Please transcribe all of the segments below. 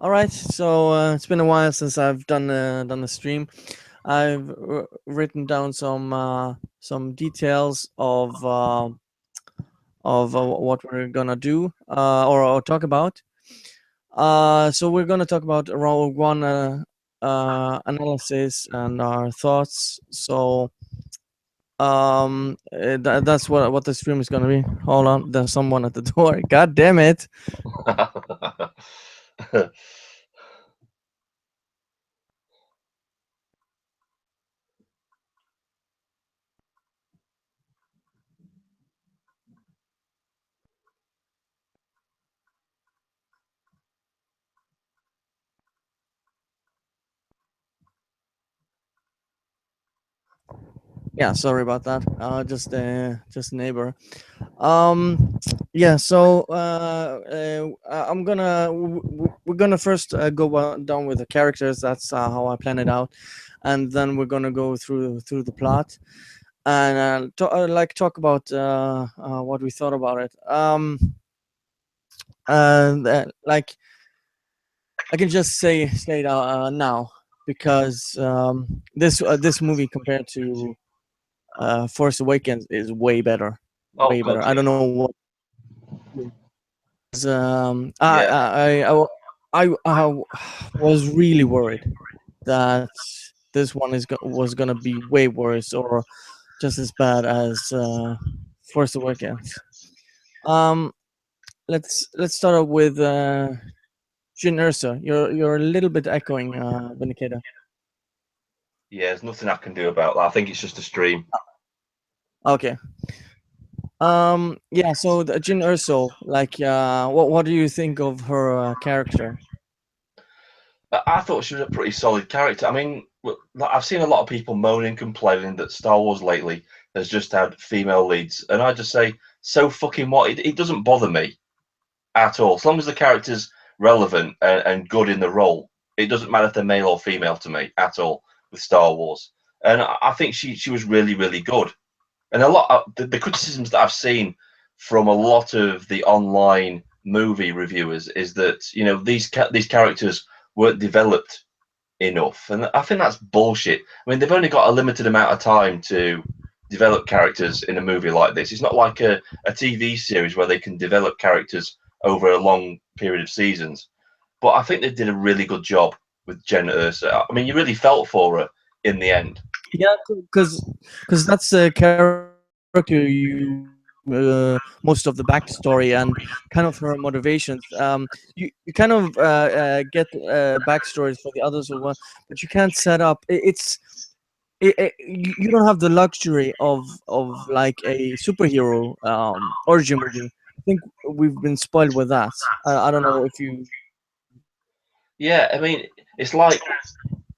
All right, so it's been a while since I've done a stream. I've written down some details of what we're gonna do or talk about. So we're gonna talk about Rogue One analysis and our thoughts. So that's what the stream is gonna be. Hold on, there's someone at the door. God damn it! Yeah, sorry about that. Just neighbor. Um, yeah. So we're gonna first go down with the characters. That's how I plan it out, and then we're gonna go through the plot and talk about what we thought about it. And like I can just say it now because this movie compared to Force Awakens is way better, Oh, way good. better. I don't know what. I Yeah. I I, I was really worried that this one was gonna be way worse or just as bad as Force Awakens. Um, let's start off with Jin Ursa. You're a little bit echoing, Benikeda. Yeah, there's nothing I can do about that. I think it's just a stream. Okay. Yeah. So Jin Urso, like, what do you think of her character? But I thought she was a pretty solid character. I mean, I've seen a lot of people moaning, complaining that Star Wars lately has just had female leads, and I just say, so fucking what? It doesn't bother me at all. As long as the character's relevant and good in the role, it doesn't matter if they're male or female to me at all with Star Wars. And I think she was really, really good. And a lot of the criticisms that I've seen from a lot of the online movie reviewers is that these characters weren't developed enough, and I think that's bullshit. I mean, they've only got a limited amount of time to develop characters in a movie like this. It's not like a TV series where they can develop characters over a long period of seasons. But I think they did a really good job with Jen Ursa. I mean, you really felt for her in the end. Yeah, because that's the character you most of the backstory and kind of her motivations. You kind of get backstories for the others who want, but you can't set up. You don't have the luxury of like a superhero origin movie. I think we've been spoiled with that. I don't know if you. Yeah, I mean, it's like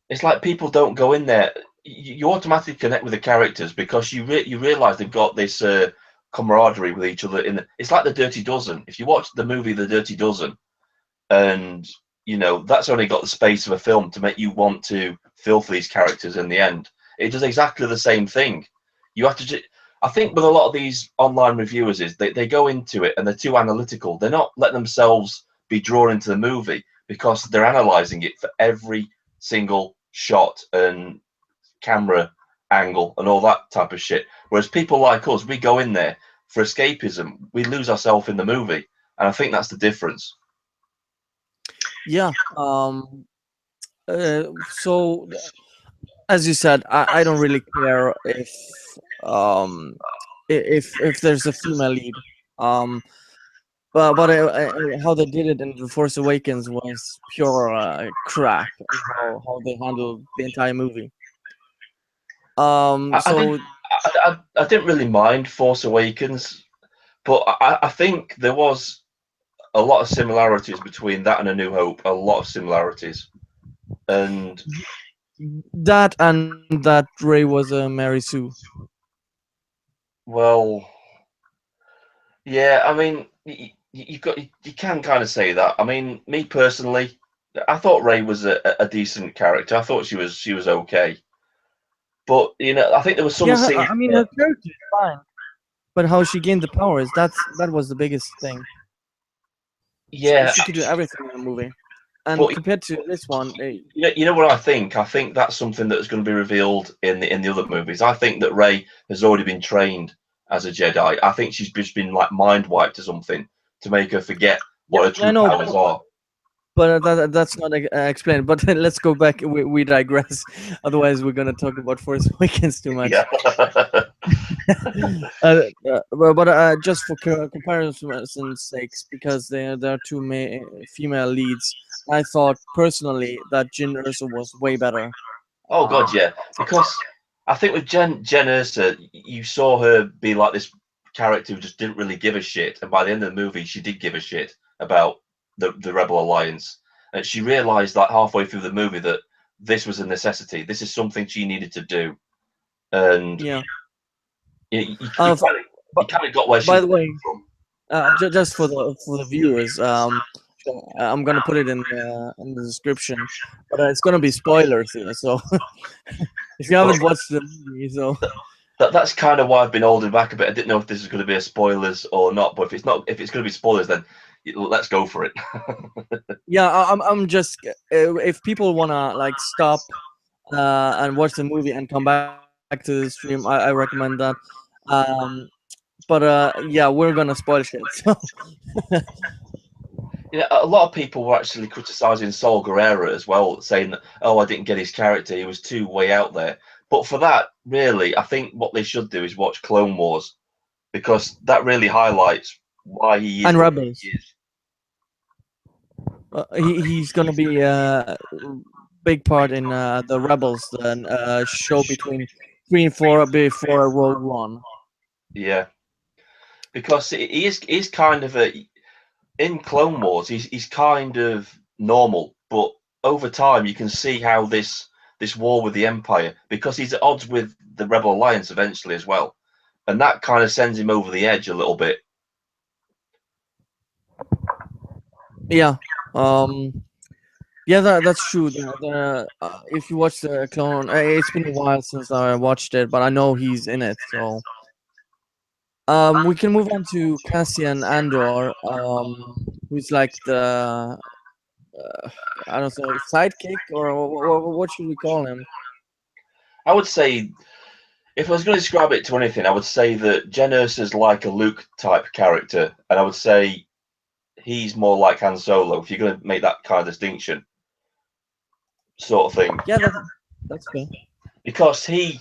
it's like people don't go in there. You automatically connect with the characters because you realize they've got this camaraderie with each other. It's like the Dirty Dozen. If you watch the movie The Dirty Dozen, and that's only got the space of a film to make you want to feel for these characters in the end. It does exactly the same thing. You have to. I think with a lot of these online reviewers is they go into it and they're too analytical. They're not letting themselves be drawn into the movie because they're analyzing it for every single shot and camera angle and all that type of shit. Whereas people like us, we go in there for escapism. We lose ourselves in the movie, and I think that's the difference. Yeah. So as you said, I don't really care um if there's a female lead. Um, but how they did it in The Force Awakens was pure crap. How they handled the entire movie. I didn't So I didn't really mind Force Awakens, but I think there was a lot of similarities between that and A New Hope. A lot of similarities, and that and that Ray was a Mary Sue. well, yeah. I mean, you can kind of say that. I mean, me personally, I thought Ray was a decent character. I thought she was okay, but I think there were some Yeah, scenes. I mean her character is fine, but how she gained the powers, that was the biggest thing. Yeah, She could do everything in the movie. And But compared to this one, you know what I think? I think that's something that's going to be revealed in the other movies. I think that Rey has already been trained as a Jedi. I think she's just been like mind wiped or something to make her forget what her I true know, powers are. but that's not explained. But let's go back. We digress. Otherwise, we're gonna talk about Force Awakens too much. Yeah. But just for comparison's sakes, because there are two female leads, I thought personally that Jyn Erso was way better. Oh God, yeah. Because I think with Jen Erso, you saw her be like this character who just didn't really give a shit, and by the end of the movie, she did give a shit about the Rebel Alliance, and she realized like halfway through the movie that this was a necessity. This is something she needed to do, and Yeah. you But kind of got where she by was the way, coming from. just for the viewers, I'm gonna put it in the description, but it's gonna be spoilers here. So if you haven't watched the movie, so That's kind of why I've been holding back a bit. I didn't know if this is going to be a spoilers or not, but if it's going to be spoilers, then let's go for it. yeah, I'm just if people wanna like stop and watch the movie and come back to the stream, I recommend that. Um, but yeah, we're gonna spoil shit. So Yeah, a lot of people were actually criticizing Saul Guerrero as well, saying that, oh, I didn't get his character, he was too way out there. But for that, really, I think what they should do is watch Clone Wars because that really highlights why he is and the way Rebels, he is. he's gonna be a big part in the Rebels, the show between 3 and 4 before Rogue One. Yeah, because he's kind of a in Clone Wars, he's kind of normal, but over time you can see how this war with the Empire, because he's at odds with the Rebel Alliance eventually as well, and that kind of sends him over the edge a little bit. Yeah. Um. Yeah, that's true. If you watch the Clone, it's been a while since I watched it, but I know he's in it. So, we can move on to Cassian Andor, who's like the uh, I don't know, sidekick, or what should we call him? I would say, if I was going to describe it to anything, I would say that Jen Erso's like a Luke type character, and I would say he's more like Han Solo. If you're going to make that kind of distinction, sort of thing, Yeah, that's fair. because he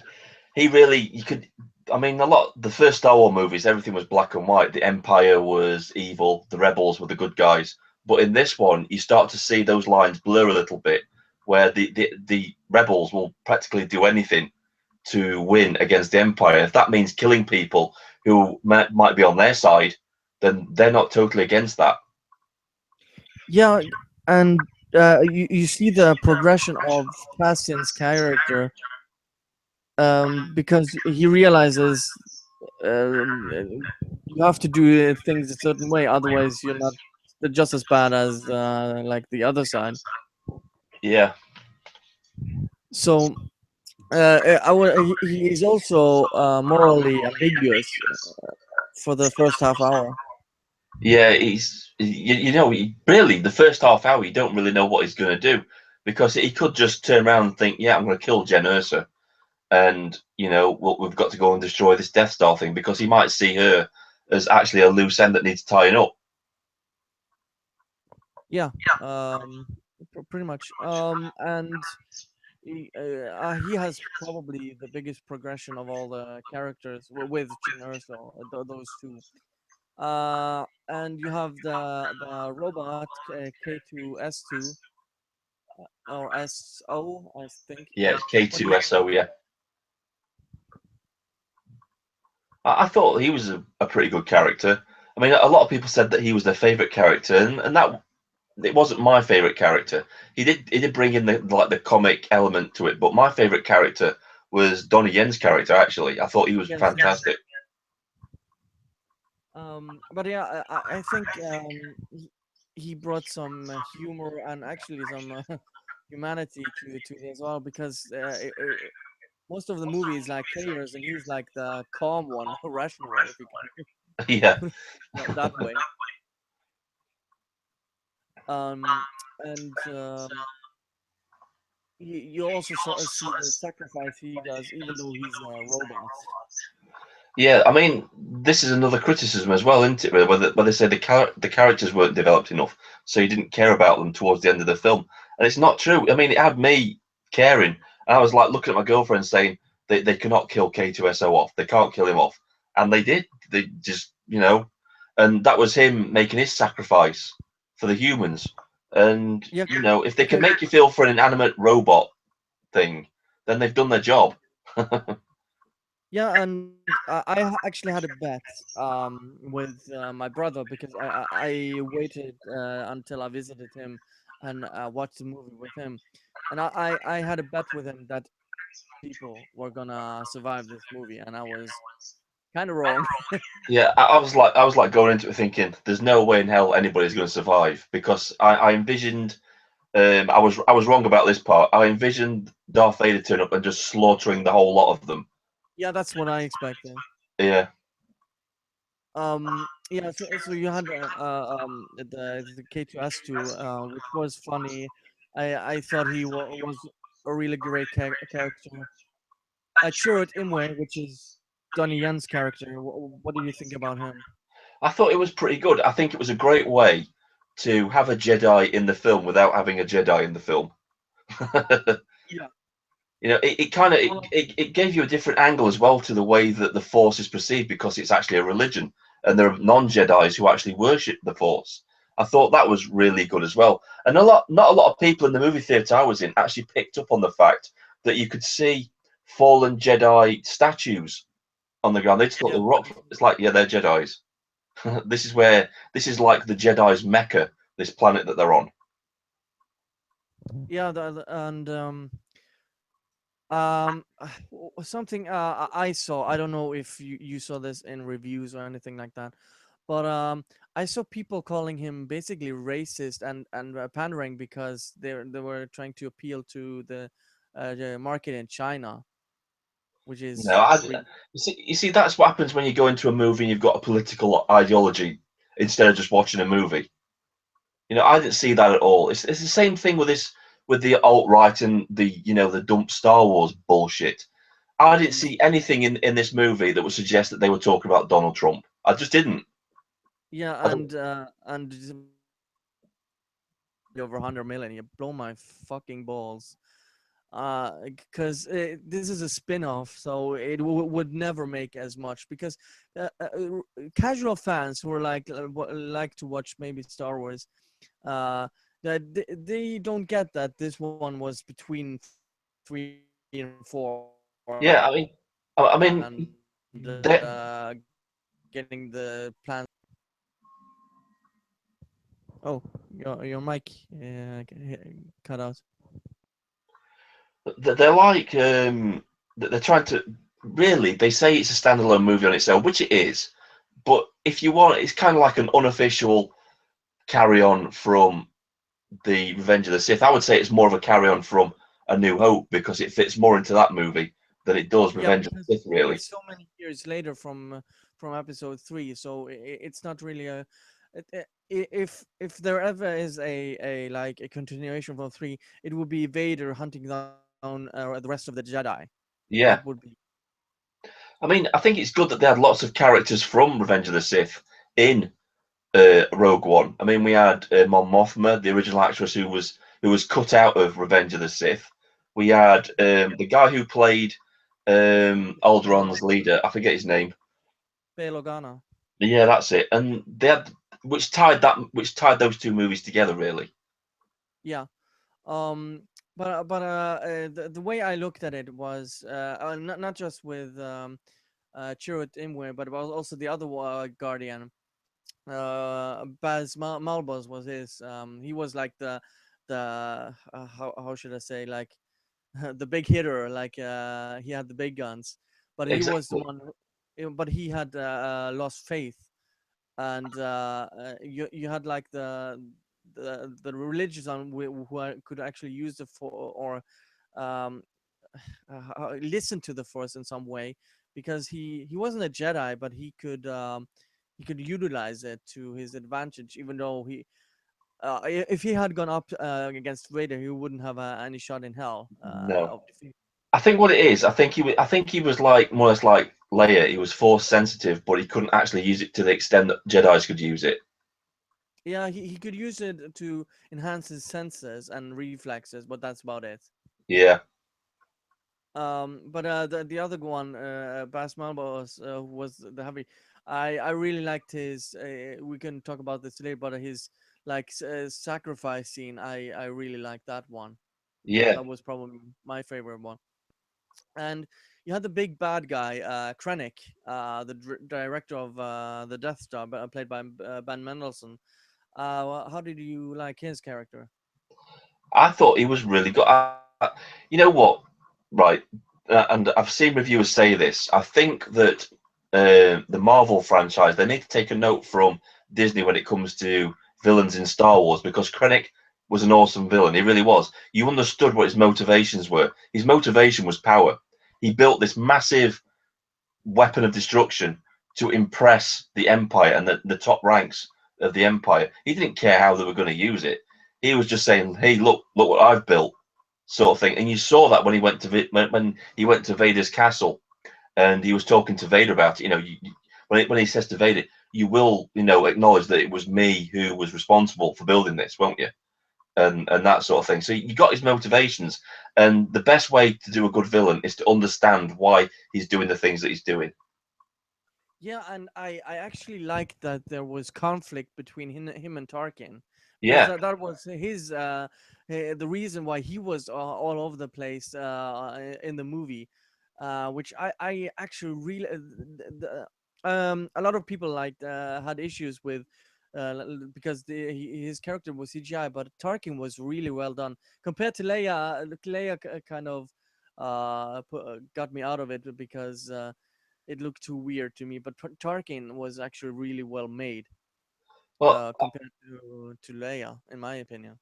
really you could. I mean, the first Star Wars movies, everything was black and white. The Empire was evil, the rebels were the good guys. But in this one, you start to see those lines blur a little bit, where the rebels will practically do anything to win against the Empire. If that means killing people who might be on their side, then they're not totally against that. Yeah, and you see the progression of Cassian's character, because he realizes you have to do things a certain way, otherwise you're not just as bad as like the other side. Yeah, So he's also morally ambiguous for the first half hour. yeah. You know, really the first half hour you don't really know what he's going to do, because he could just turn around and think, yeah, I'm going to kill Jen Ursa, and we've got to go and destroy this Death Star thing, because he might see her as actually a loose end that needs tying up. Yeah, um, pretty much. And he has probably the biggest progression of all the characters with Jyn Erso, those two. And you have the robot K2S2 or SO, I think. Yeah, it's What do you? K2SO. Yeah, I thought he was a pretty good character. I mean, a lot of people said that he was their favorite character, and that it wasn't my favorite character. He did bring in the comic element to it, but my favorite character was Donnie Yen's character. Actually, I thought he was Yes. fantastic. But yeah, I think he brought some humor and actually some humanity to it as well, because most of the movie is like chaos, and he's like the calm one, rational one, if you can Yeah, put it that way. Um, and you also see the sacrifice he does, even though he's a robot. Yeah, I mean, this is another criticism as well, isn't it? Really, where they say the characters weren't developed enough, so you didn't care about them towards the end of the film, and it's not true. I mean, it had me caring, and I was like looking at my girlfriend saying they cannot kill K2SO off, they can't kill him off, and they did. They just, and that was him making his sacrifice for the humans, and Yeah, if they can because make you feel for an inanimate robot thing, then they've done their job. yeah, and I actually had a bet with my brother because I waited until I visited him and watched the movie with him, and I had a bet with him that people were gonna survive this movie, and I was kind of wrong. Yeah, I was like going into it thinking, there's no way in hell anybody's going to survive because I envisioned, I was wrong about this part. I envisioned Darth Vader turn up and just slaughtering the whole lot of them. Yeah, that's what I expected. Yeah, Yeah, so you had the K2S2, which was funny. I thought he was a really great character. Chirrut Imwe, which is Donnie Yen's character. What do you think about him? I thought it was pretty good. I think it was a great way to have a Jedi in the film without having a Jedi in the film. Yeah. It kind of Well, it gave you a different angle as well to the way that the Force is perceived because it's actually a religion and there are non-Jedis who actually worship the Force. I thought that was really good as well, and not a lot of people in the movie theater I was in actually picked up on the fact that you could see fallen Jedi statues on the ground. They just thought yeah, they were rock. It's like, yeah, they're Jedi's. This is like the Jedi's Mecca, this planet that they're on. yeah, and um, something I saw. I don't know if you saw this in reviews or anything like that, but I saw people calling him basically racist and pandering because they were trying to appeal to the market in China, which No, is really you see, that's what happens when you go into a movie and you've got a political ideology instead of just watching a movie. I didn't see that at all. It's the same thing with this, with the alt right and the dump Star Wars bullshit. I didn't see anything in this movie that would suggest that they were talking about Donald Trump. I just didn't. I yeah, don't, and over 100 million. You blow my fucking balls. Because this is a spin-off, so it would never make as much because casual fans who are like to watch maybe Star Wars, uh, that they don't get that this one was between 3 and 4 yeah, I mean, and they getting the plans. Oh, your mic cut out. they're like they're trying to really. They say it's a standalone movie on itself, which it is. But if you want, it's kind of like an unofficial carry on from the Revenge of the Sith. I would say it's more of a carry on from A New Hope because it fits more into that movie than it does Yeah, Revenge of because the Sith, really. it's so many years later from episode 3, so it's not really a. If there ever is a like a continuation from 3, it would be Vader hunting down the rest of the Jedi. That Yeah, would be. I mean, I think it's good that they had lots of characters from Revenge of the Sith in Rogue One. I mean, we had Mon Mothma, the original actress who was cut out of Revenge of the Sith. We had the guy who played Alderaan's leader. I forget his name. Bail Organa. Yeah, that's it. And they had which tied those two movies together, really. Yeah. Um. The way I looked at it was not just with Chirrut Imwe, but also the other Guardian. Baz Malbus was his. He was like the how should I say, like the big hitter. Like he had the big guns, but he was the Exactly. one. But he had lost faith, and you had like the religious on could actually use the for or um listen to the force in some way, because he wasn't a Jedi, but he could utilize it to his advantage, even though If he had gone up against Vader, he wouldn't have any shot in hell No. of defeat. I think what it is, I think he was like more or less like Leia. He was force sensitive, but he couldn't actually use it to the extent that Jedi's could use it. Yeah, he could use it to enhance his senses and reflexes, but that's about it. Yeah. But the other one, Bas Malba was the heavy. I really liked his. We can talk about this later, but his like sacrifice scene. I really liked that one. Yeah. That was probably my favorite one. And you had the big bad guy, Krennic, the director of the Death Star, played by Ben Mendelsohn. How did you like his character? I thought he was really good. You know what? Right. And I've seen reviewers say this. I think that the Marvel franchise, they need to take a note from Disney when it comes to villains in Star Wars, because Krennic was an awesome villain. He really was. You understood what his motivations were. His motivation was power. He built this massive weapon of destruction to impress the Empire and the top ranks of the Empire. He didn't care how they were going to use it. He was just saying, "Hey, look what I've built," sort of thing. And you saw that when he went to when he went to Vader's castle and he was talking to Vader about it. When he says to Vader, "You will, acknowledge that it was me who was responsible for building this, won't you?" And that sort of thing. So you got his motivations, and the best way to do a good villain is to understand why he's doing the things that he's doing. Yeah, and I actually liked that there was conflict between him and Tarkin, because Yeah. that was his the reason why he was all over the place in the movie, which I actually really a lot of people like had issues with. Because his character was CGI, but Tarkin was really well done compared to Leia. Leia kind of got me out of it because it looked too weird to me. But Tarkin was actually really well made Well, compared to Leia, in my opinion.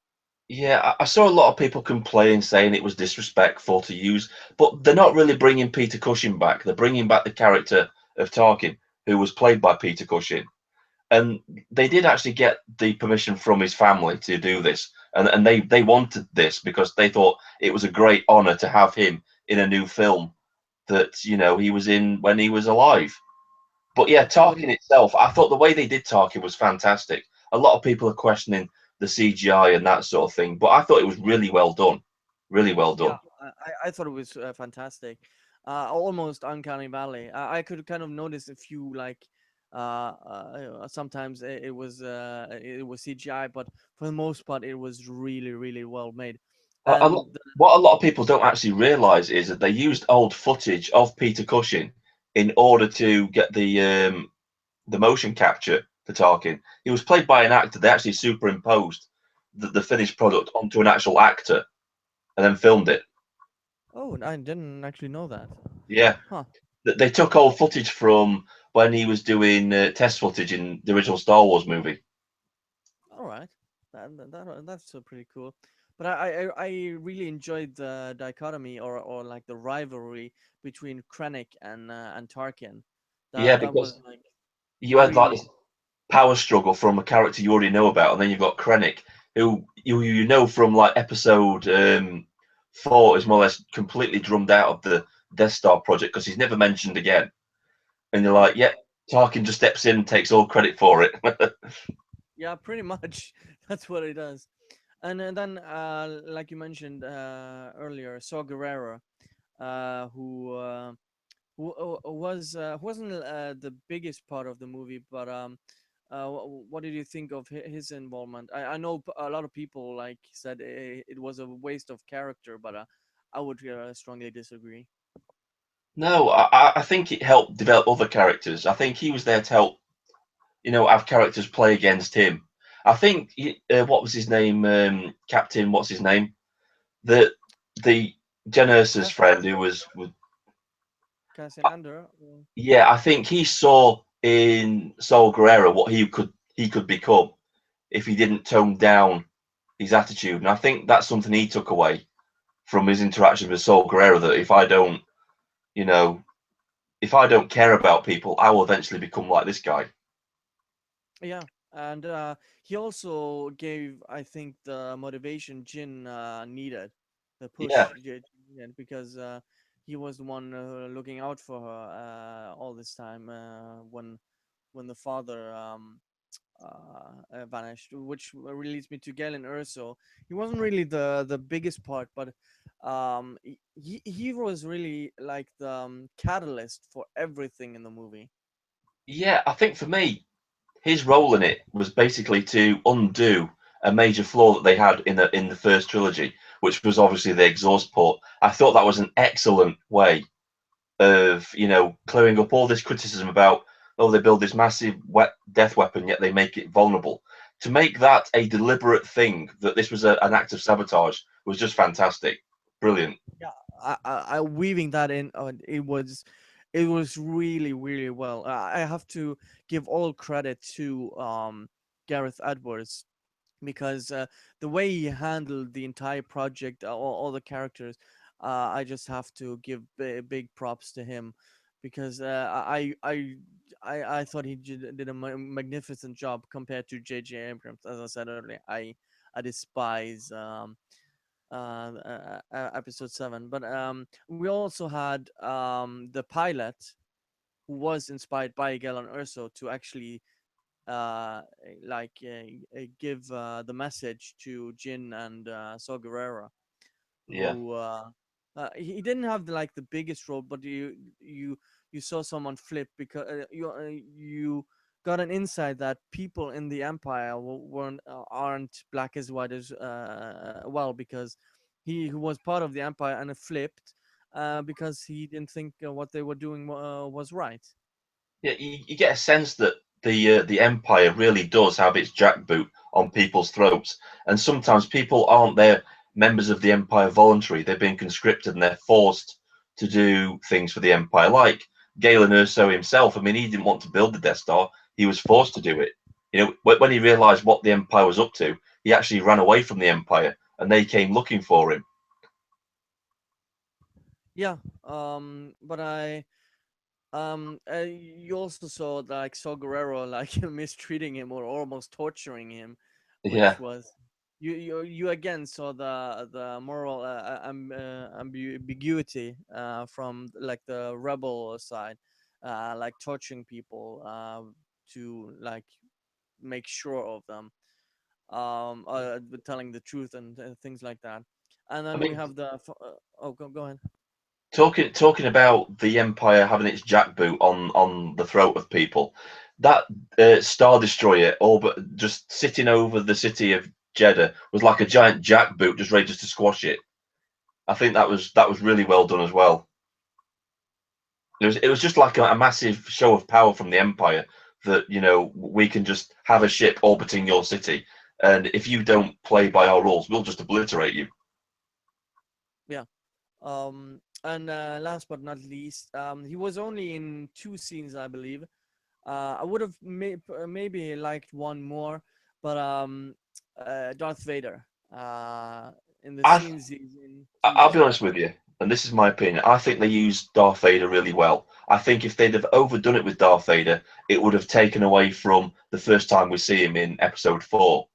yeah, I saw a lot of people complain, saying it was disrespectful to use, but they're not really bringing Peter Cushing back. They're bringing back the character of Tarkin, who was played by Peter Cushing. And they did actually get the permission from his family to do this, and they wanted this because they thought it was a great honor to have him in a new film that he was in when he was alive. But yeah, So Tarkin itself, I thought the way they did Tarkin was fantastic. A lot of people are questioning the CGI and that sort of thing, but I thought it was really well done, really well yeah, done. I thought it was fantastic, almost uncanny valley. I could kind of notice a few like sometimes it was CGI, but for the most part it was really really well made. And What a lot of people don't actually realize is that they used old footage of Peter Cushing in order to get the motion capture for Tarkin. He was played by an actor. They actually superimposed the finished product onto an actual actor and then filmed it. oh, I didn't actually know that. Yeah, Huh. they took old footage from when he was doing test footage in the original Star Wars movie. All right, that's pretty cool. But I really enjoyed the dichotomy or like the rivalry between Krennic and Tarkin. Yeah, That was because like you had like really. this power struggle from a character you already know about, and then you've got Krennic, who you know from like episode 4 is more or less completely drummed out of the Death Star project because he's never mentioned again. And you're Yeah, like, yeah, Tarkin just steps in and takes all credit for it. yeah, pretty much. That's what it does. And then, like you mentioned earlier, Saw Gerrera, who wasn't the biggest part of the movie, but what did you think of his involvement? I know a lot of people like said it was a waste of character, but I would strongly disagree. No, I think it helped develop other characters. I think he was there to help, have characters play against him. I think what was his name, Captain? What's his name? The Jen Ersa's Cassian friend who Andor, was Cassian Andor. yeah. I think he saw in Saul Guerrero what he could become if he didn't tone down his attitude, and I think that's something he took away from his interaction with Saul Guerrero. That you know, if I don't care about people, I will eventually become like this guy. Yeah, and he also gave, I think, the motivation Jin needed, the Yeah, push Jin needed, because he was the one looking out for her all this time when the father vanished, which really leads me to Galen Erso. He wasn't really the biggest part, but he was really like the catalyst for everything in the movie. yeah. I think for me, his role in it was basically to undo a major flaw that they had in the first trilogy, which was obviously the exhaust port. I thought that was an excellent way of clearing up all this criticism about, oh, they build this massive death weapon yet they make it vulnerable. To make that a deliberate thing, that this was an act of sabotage, was just fantastic, brilliant. Yeah, I weaving that in, it was really really well. I have to give all credit to Gareth Edwards, because the way he handled the entire project, all the characters, I just have to give big props to him, because I thought he did a magnificent job compared to J.J. Abrams. As I said earlier, I despise episode 7, but we also had the pilot, who was inspired by Galen Erso to actually uh, like give the message to Jin and Saw Gerrera, Yeah. who he didn't have like the biggest role, but you saw someone flip, because you got an insight that people in the Empire weren't aren't black as white as well, because he who was part of the Empire and it flipped because he didn't think what they were doing was right. Yeah, you get a sense that the empire really does have its jackboot on people's throats, and sometimes people aren't there members of the empire voluntary. They've been conscripted and they're forced to do things for the empire. Like Galen Erso himself. I mean, he didn't want to build the Death Star. He was forced to do it. When he realized what the empire was up to, he actually ran away from the empire, and they came looking for him. Yeah, but you also saw like Saw Gerrero like mistreating him or almost torturing him, Yeah, which was you again saw the moral ambiguity from like the rebel side, like torturing people to like make sure of them, telling the truth and things like that. And I then we mean, have the oh, go ahead. talking about the Empire having its jackboot on the throat of people, that Star Destroyer, all but just sitting over the city of Jeddah, was like a giant jackboot, just ready just to squash it. I think that was really well done as well. It was just like a massive show of power from the Empire, that we can just have a ship orbiting your city, and if you don't play by our rules, we'll just obliterate you. Yeah. And last but not least, he was only in two scenes, I believe. I would have maybe liked one more, but Darth Vader. In the I scenes he's in, I'll Jesus be honest Christ. with you, and this is my opinion. I think they used Darth Vader really well. I think if they'd have overdone it with Darth Vader, it would have taken away from the first time we see him in Episode 4,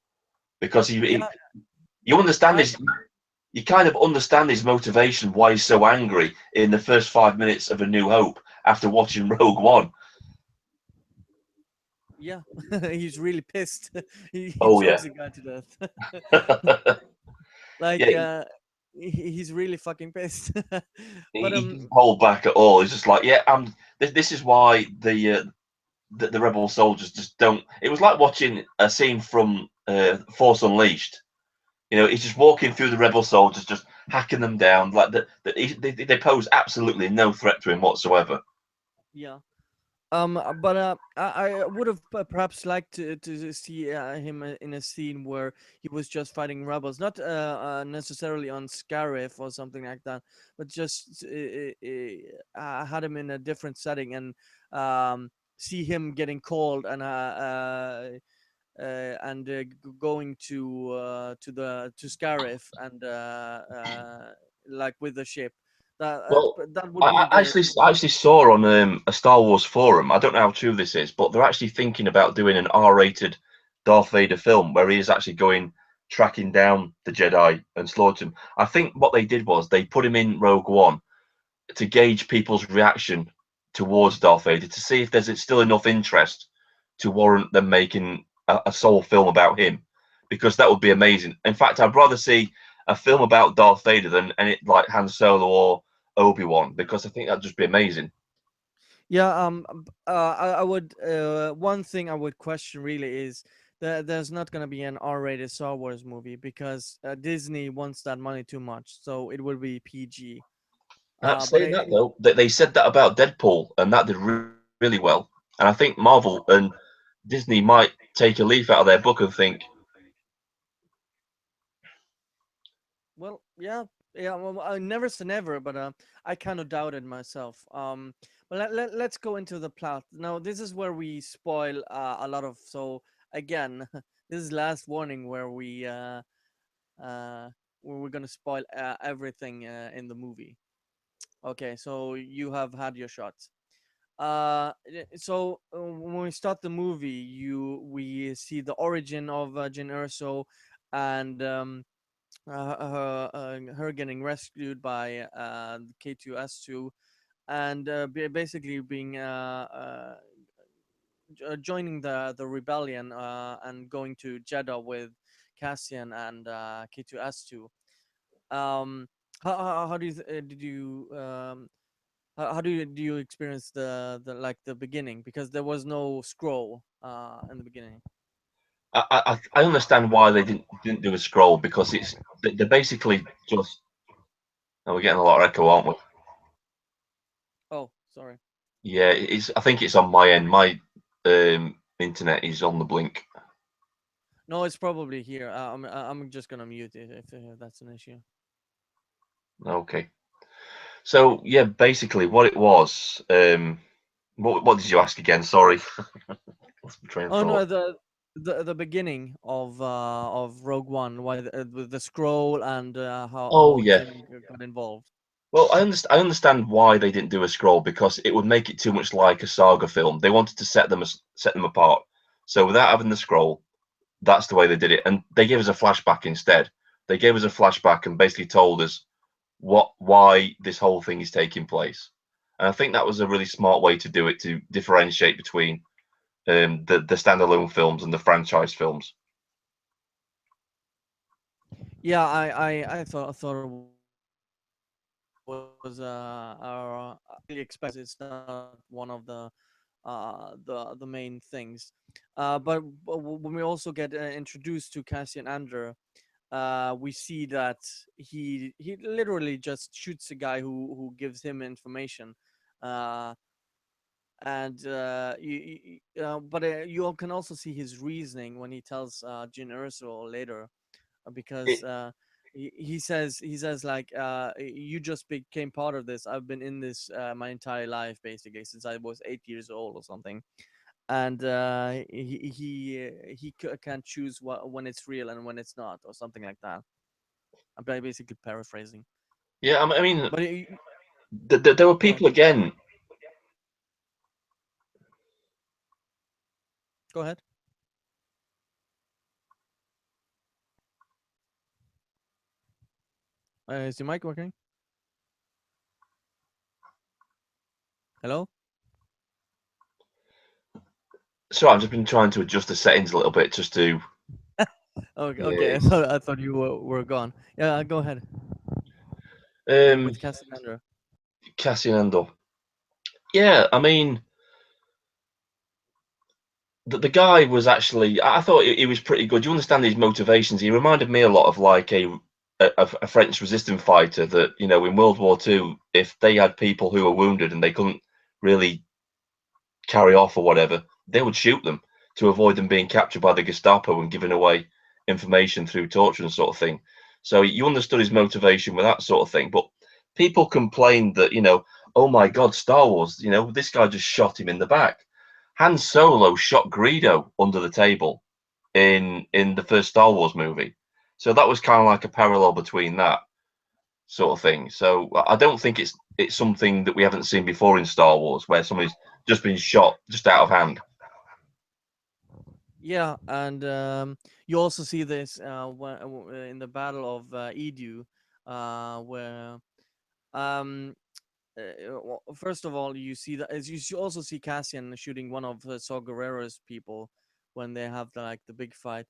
because Yeah, you understand I his, you kind of understand his motivation, why he's so angry in the first 5 minutes of A New Hope after watching Rogue One. yeah, he's really pissed. He Oh chokes yeah, the guy to death. yeah. Like he's really fucking pissed. But He didn't hold back at all. He's just like, yeah, this is why the rebel soldiers just don't. It was like watching a scene from Force Unleashed. He's just walking through the rebel soldiers, just hacking them down. Like they pose absolutely no threat to him whatsoever. yeah. But I would have perhaps liked to see him in a scene where he was just fighting rebels, not necessarily on Scarif or something like that, but just had him in a different setting and see him getting called and going to Scarif and like with the ship. Well, That would be I actually saw on a Star Wars forum. I don't know how true this is, but they're actually thinking about doing an R-rated Darth Vader film where he is actually going tracking down the Jedi and slaughtering them. I think what they did was they put him in Rogue One to gauge people's reaction towards Darth Vader to see if there's still enough interest to warrant them making a sole film about him, because that would be amazing. In fact, I'd rather see a film about Darth Vader than any like Han Solo or Obi-Wan, because I think that'd just be amazing. Yeah, I would. One thing I would question really is that there's not gonna be an R-rated Star Wars movie because Disney wants that money too much, so it will be PG. But Saying that though, they said that about Deadpool, and that did really well. And I think Marvel and Disney might take a leaf out of their book and think, well, yeah, yeah. Well, I never say never, but I kind of doubted myself. But let's go into the plot. Now, this is where we spoil a lot of. So again, this is last warning uh, where we're gonna spoil everything in the movie. Okay, so you have had your shots. When we start the movie, you we see the origin of Jyn Erso, and her getting rescued by K2S2, and basically being joining the rebellion and going to Jeddah with Cassian and K2S2. Um, how do you did you how do you experience the beginning, because there was no scroll in the beginning. I understand why they didn't do a scroll, because they're basically just. Oh, we're getting a lot of echo, aren't we? Oh, sorry. Yeah, it's. I think it's on my end. My internet is on the blink. No, it's probably here. I'm just gonna mute it if that's an issue. Okay. So yeah, basically what it was. What did you ask again? Sorry, lost my train of Oh no, thought. the beginning of Rogue One, why with the scroll and Oh how yeah. Jin got involved. Well, I understand why they didn't do a scroll, because it would make it too much like a saga film. They wanted to set them apart. So without having the scroll, that's the way they did it. And they gave us a flashback instead. They gave us a flashback and basically told us why this whole thing is taking place. And I think that was a really smart way to do it, to differentiate between the standalone films and the franchise films. Yeah, I thought it was I really expect it's not one of the main things. But when we also get introduced to Cassian Andor, we see that he literally just shoots a guy who gives him information, uh, and but you can also see his reasoning when he tells Jyn Erso later, because It, he says like you just became part of this. I've been in this my entire life, basically since I was 8 years old or something, and can't choose when it's real and when it's not, or something like that. I'm basically paraphrasing. yeah, I mean, But there were go ahead. people again. Go ahead. Is your mic working? Hello. So I've just been trying to adjust the settings a little bit just to. Okay. Yeah, Okay. I thought you were gone. Yeah. Go ahead. um, With Cassandra. Cassian Andor. Yeah, I mean, the guy was actually. I thought he was pretty good. You understand his motivations. He reminded me a lot of like a French resistance fighter that, in World War II, if they had people who were wounded and they couldn't really carry off or whatever, they would shoot them to avoid them being captured by the Gestapo and giving away information through torture and sort of thing. So you understood his motivation with that sort of thing. But people complained that, oh my God, Star Wars, this guy just shot him in the back. Han Solo shot Greedo under the table in the first Star Wars movie. So that was kind of like a parallel between that sort of thing. So I don't think it's something that we haven't seen before in Star Wars, where somebody's just been shot just out of hand. Yeah, and you also see this in the Battle of Edu, where um, first of all, you see that as also see Cassian shooting one of Saw Gerrera's people when they have the big fight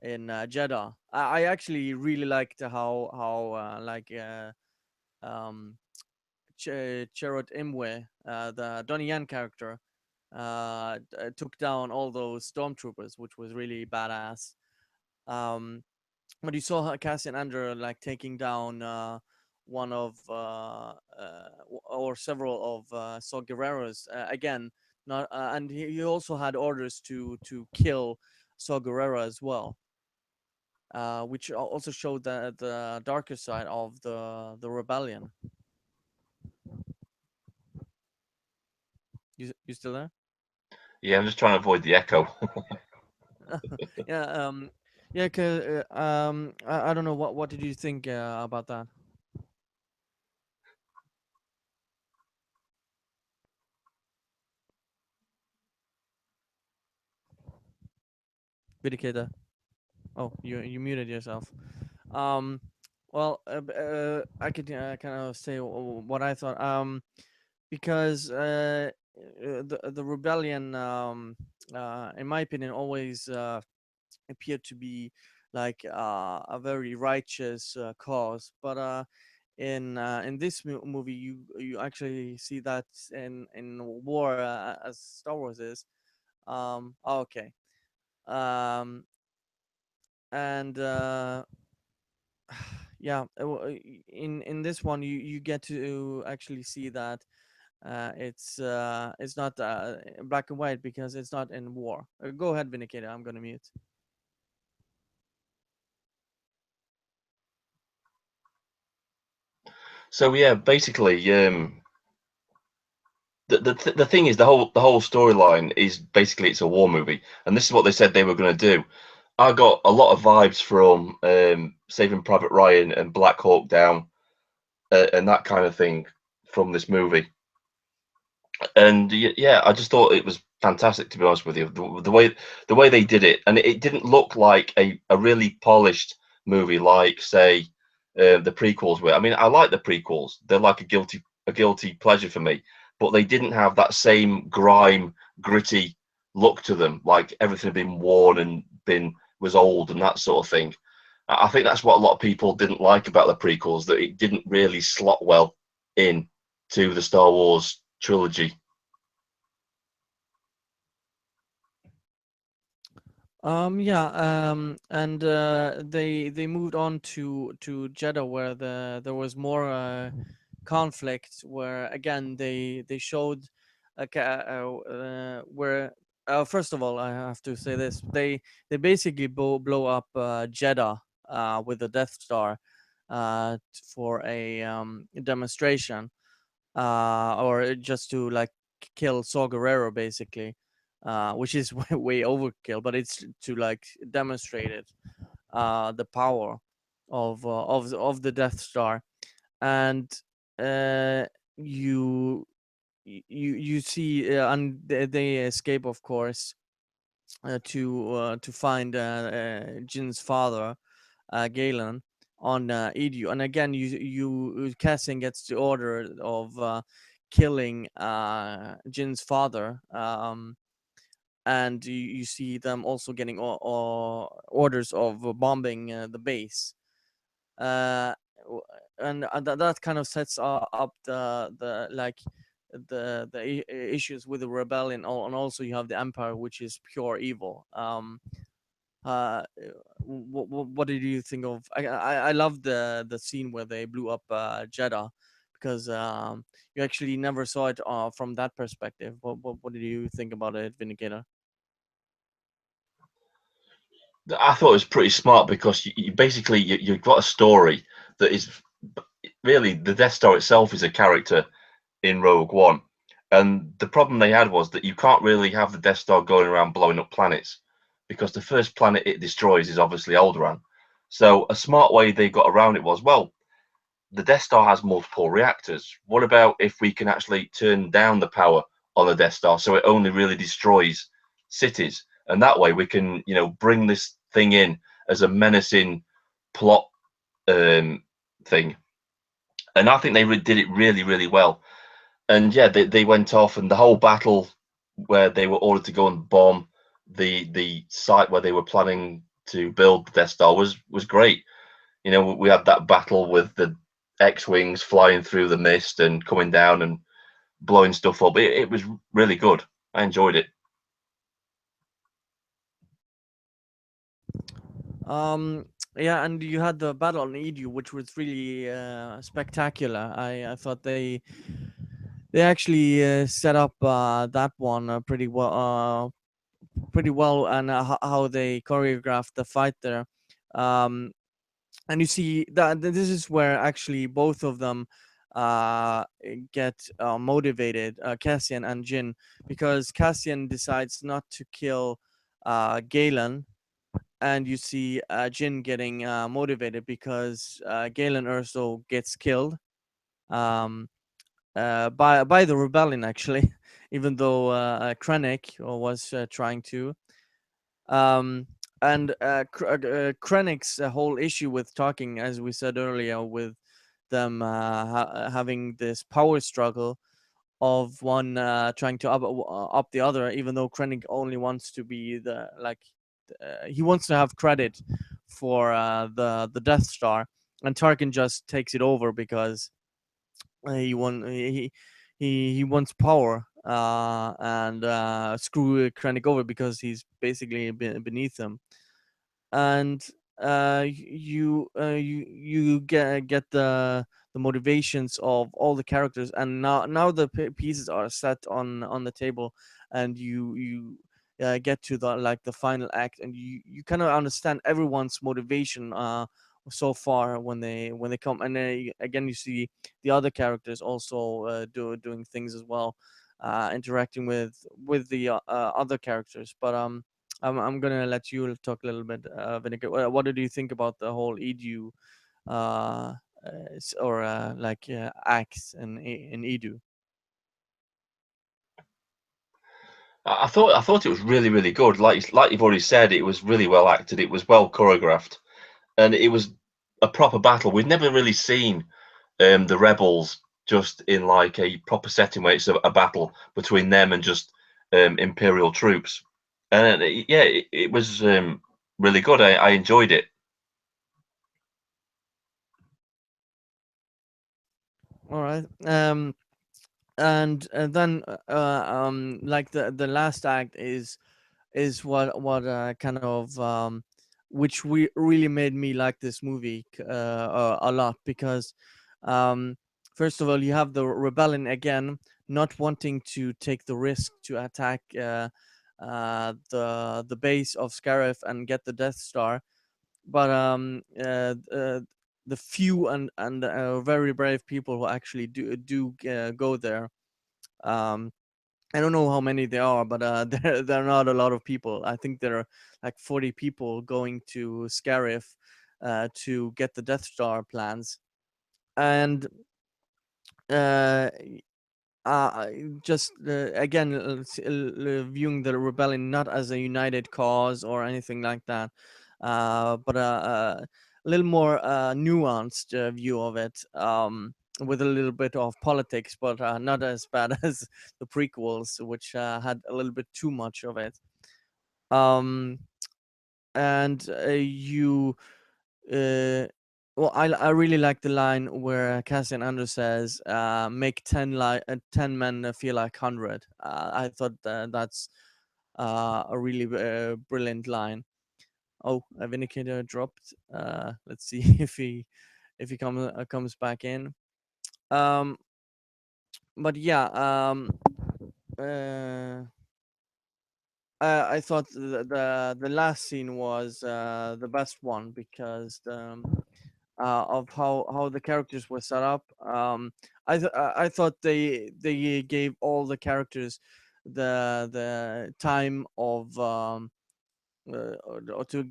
in Jeddah. I actually really liked how um, Cherot Imwe, the Donnie Yen character, took down all those stormtroopers, which was really badass. Um, but you saw Cassian Andor taking down one of or several of Saw Gerrera's again. Not and he also had orders to kill Saw Gerrera as well, which also showed the darker side of the rebellion. You still there? Yeah, I'm just trying to avoid the echo. Yeah, yeah. I don't know what did you think about that, Vidikeda? Oh, you muted yourself. Um, well, I could kind of say what I thought. Because the rebellion, in my opinion, always appeared to be a very righteous cause, but in this movie, you actually see that in war, as Star Wars is. Okay. Um, and yeah, in this one, you get to actually see that it's not black and white because it's not in war. Go ahead, Vindicator. I'm gonna mute. So yeah, basically, the thing is the whole storyline is basically it's a war movie, and this is what they said they were going to do. I got a lot of vibes from Saving Private Ryan and Black Hawk Down and that kind of thing from this movie. And yeah, I just thought it was fantastic, to be honest with you. The way they did it, and it didn't look like a really polished movie like, say, the prequels were. I mean, I like the prequels; they're like a guilty pleasure for me. But they didn't have that same grime, gritty look to them. Like everything had been worn and been was old and that sort of thing. I think that's what a lot of people didn't like about the prequels, that it didn't really slot well in to the Star Wars trilogy. Yeah, and they moved on to Jeddah where there was more conflict. Where again they showed where first of all I have to say this, they basically blow up Jeddah with the Death Star for a demonstration, or just to kill Saw Gerrera basically, which is way overkill, but it's to demonstrate it, the power of the Death Star, and uh, you you see, and they escape, of course, to find Jin's father, Galen, on Edu. And again, Cassian gets the order of killing Jin's father, and you see them also getting orders of bombing the base. Uh, and that kind of sets up the issues with the rebellion, and also you have the empire, which is pure evil. What did you think of? I love the scene where they blew up Jeddah, because you actually never saw it from that perspective. What did you think about it, Vindicator? I thought it was pretty smart because you basically you've got a story that is really the Death Star itself is a character in Rogue One, and the problem they had was that you can't really have the Death Star going around blowing up planets because the first planet it destroys is obviously Alderaan. So a smart way they got around it was, well, the Death Star has multiple reactors. What about if we can actually turn down the power on the Death Star so it only really destroys cities? and that way we can, bring this thing in as a menacing plot thing. And I think they did it really, really well. And yeah, they went off, and the whole battle where they were ordered to go and bomb the site where they were planning to build the Death Star was great. We had that battle with the X-wings flying through the mist and coming down and blowing stuff up. It was really good. I enjoyed it. Yeah, and you had the battle on Edu, which was really spectacular. I thought they actually set up that one pretty well, and how they choreographed the fight there. Um, and you see that this is where actually both of them get motivated, Cassian and Jin, because Cassian decides not to kill Galen, and you see Jin getting motivated because Galen Erso gets killed um, by the rebellion actually, even though Krennic was trying to. Um, and Krennic's whole issue with talking, as we said earlier, with them having this power struggle of one trying to up the other, even though Krennic only wants to be he wants to have credit for the Death Star, and Tarkin just takes it over because he won he wants power and screw Krennic over because he's basically beneath him. And you get the motivations of all the characters, and now the pieces are set on the table, and you get to the final act, and you kind of understand everyone's motivation so far when they come. And again, you see the other characters also doing things as well, interacting with the other characters. But I'm gonna let you talk a little bit, Vinegar. What did you think about the whole Edu, or acts in Edu? I thought it was really, really good. Like you've already said, it was really well acted. It was well choreographed, and it was a proper battle. We've never really seen the rebels just in like a proper setting where it's a battle between them and just Imperial troops. And yeah, it was really good. I enjoyed it. All right. And then like the last act is what kind of which we really made me like this movie a lot, because um first of all, you have the rebellion again not wanting to take the risk to attack the base of Scarif and get the Death Star. But the few and very brave people who actually do go there, um I don't know how many there are, but there are not a lot of people. I think there are like 40 people going to Scarif to get the Death Star plans. And uh, just again, viewing the rebellion not as a united cause or anything like that, but a little more nuanced view of it, with a little bit of politics, but not as bad as the prequels, which had a little bit too much of it. Um, and you uh, well, I really like the line where Cassian Andor says, "Make 10 men feel like 100." I thought that's a really brilliant line. Oh, Vindicator dropped. Let's see if he comes back in. Um, but yeah, uh, I thought the last scene was the best one, because of how the characters were set up. I thought they gave all the characters the time of or to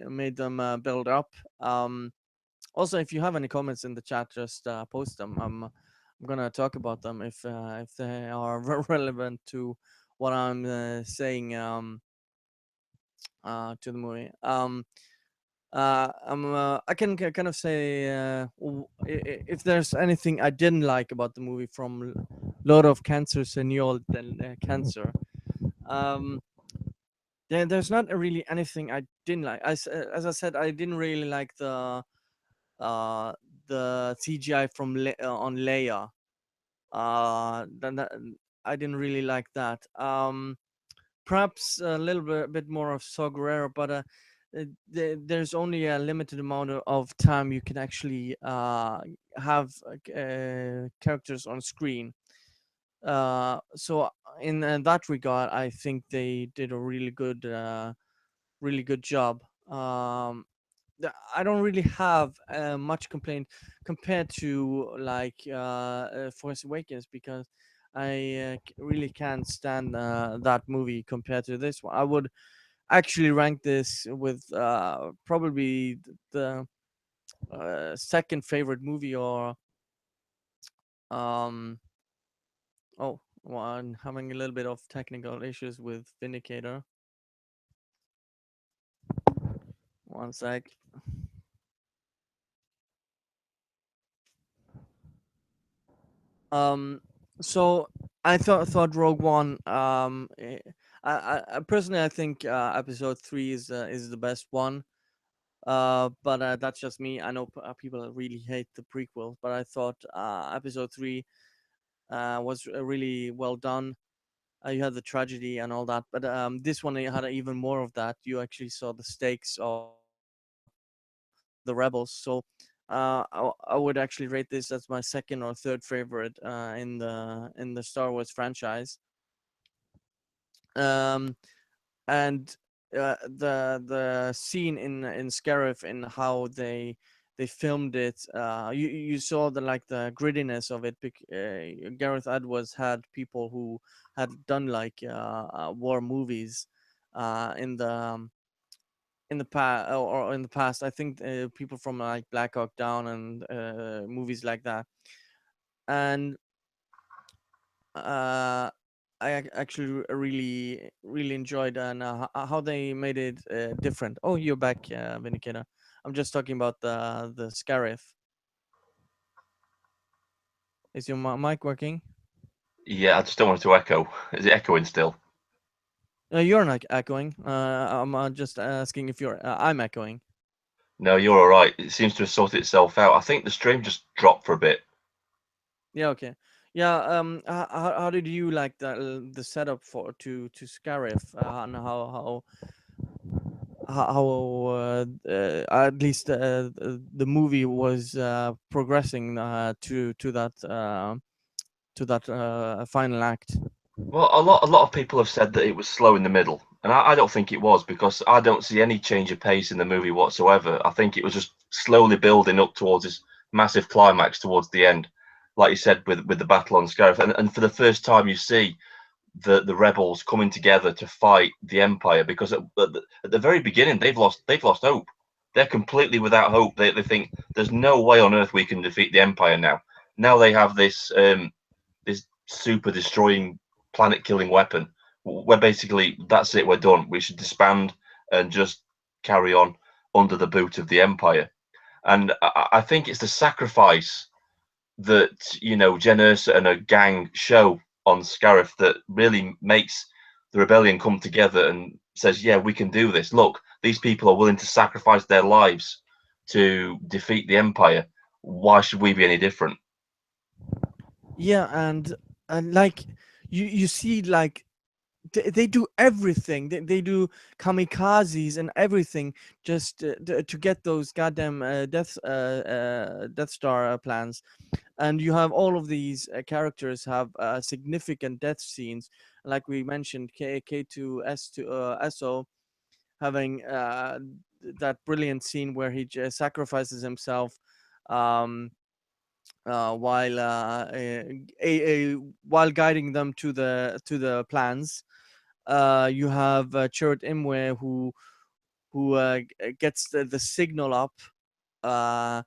made them build up. Also, if you have any comments in the chat, just post them. I'm gonna talk about them if they are relevant to what I'm saying. to the movie. I can kind of say if there's anything I didn't like about the movie from Lord of Cancer, Senor del Cancer. Um, there's not really anything I didn't like. As I said, I didn't really like uh, the CGI from on Leia. Then I didn't really like that. Perhaps a little bit more of Saw Gerrera, but there's only a limited amount of time you can actually have characters on screen. So in that regard, I think they did a really good job. I don't really have much complaint compared to like Force Awakens, because I really can't stand that movie compared to this one. I would actually rank this with probably the second favorite movie, or um oh, well, I'm having a little bit of technical issues with Vindicator. One sec. Um, so I thought Rogue One. I personally I think Episode 3 is the best one. But that's just me. I know people really hate the prequel, but I thought Episode 3 was really well done. You had the tragedy and all that, but this one had even more of that. You actually saw the stakes of the rebels. So I would actually rate this as my second or third favorite in the Star Wars franchise. Um, and the scene in Scarif, and how they filmed it, you saw the like the grittiness of it. Gareth Edwards had people who had done like war movies in the past, or in the past. I think people from like Black Hawk Down and movies like that. And uh, actually really enjoyed, and how they made it different. Oh, you're back, Vindicator. I'm just talking about the Scarif. Is your mic working? Yeah, I just don't want it to echo. Is it echoing still? You're not echoing. I'm just asking if you're. I'm echoing. No, you're all right. It seems to have sorted itself out. I think the stream just dropped for a bit. Yeah. Okay. Yeah. How did you like the setup for to Scarif, and at least the movie was progressing to that final act. Well, a lot of people have said that it was slow in the middle, and I don't think it was, because I don't see any change of pace in the movie whatsoever. I think it was just slowly building up towards this massive climax towards the end, like you said, with the battle on Scarif, and for the first time you see the rebels coming together to fight the Empire, because at the very beginning they've lost hope. They're completely without hope. They think there's no way on earth we can defeat the Empire now. Now they have this super destroying, planet killing weapon. Where basically that's it. We're done. We should disband and just carry on under the boot of the Empire. And I think it's the sacrifice that Jen Erso and her gang show on Scarif that really makes the rebellion come together and says, "Yeah, we can do this. Look, these people are willing to sacrifice their lives to defeat the Empire. Why should we be any different?" Yeah, and like you see like they do everything. They do kamikazes and everything just to get those goddamn Death Star plans. And you have all of these characters have significant death scenes, like we mentioned, K2S2 SO having that brilliant scene where he just sacrifices himself um, while guiding them to the plans. You have Chirrut Imwe who gets the signal up, uh,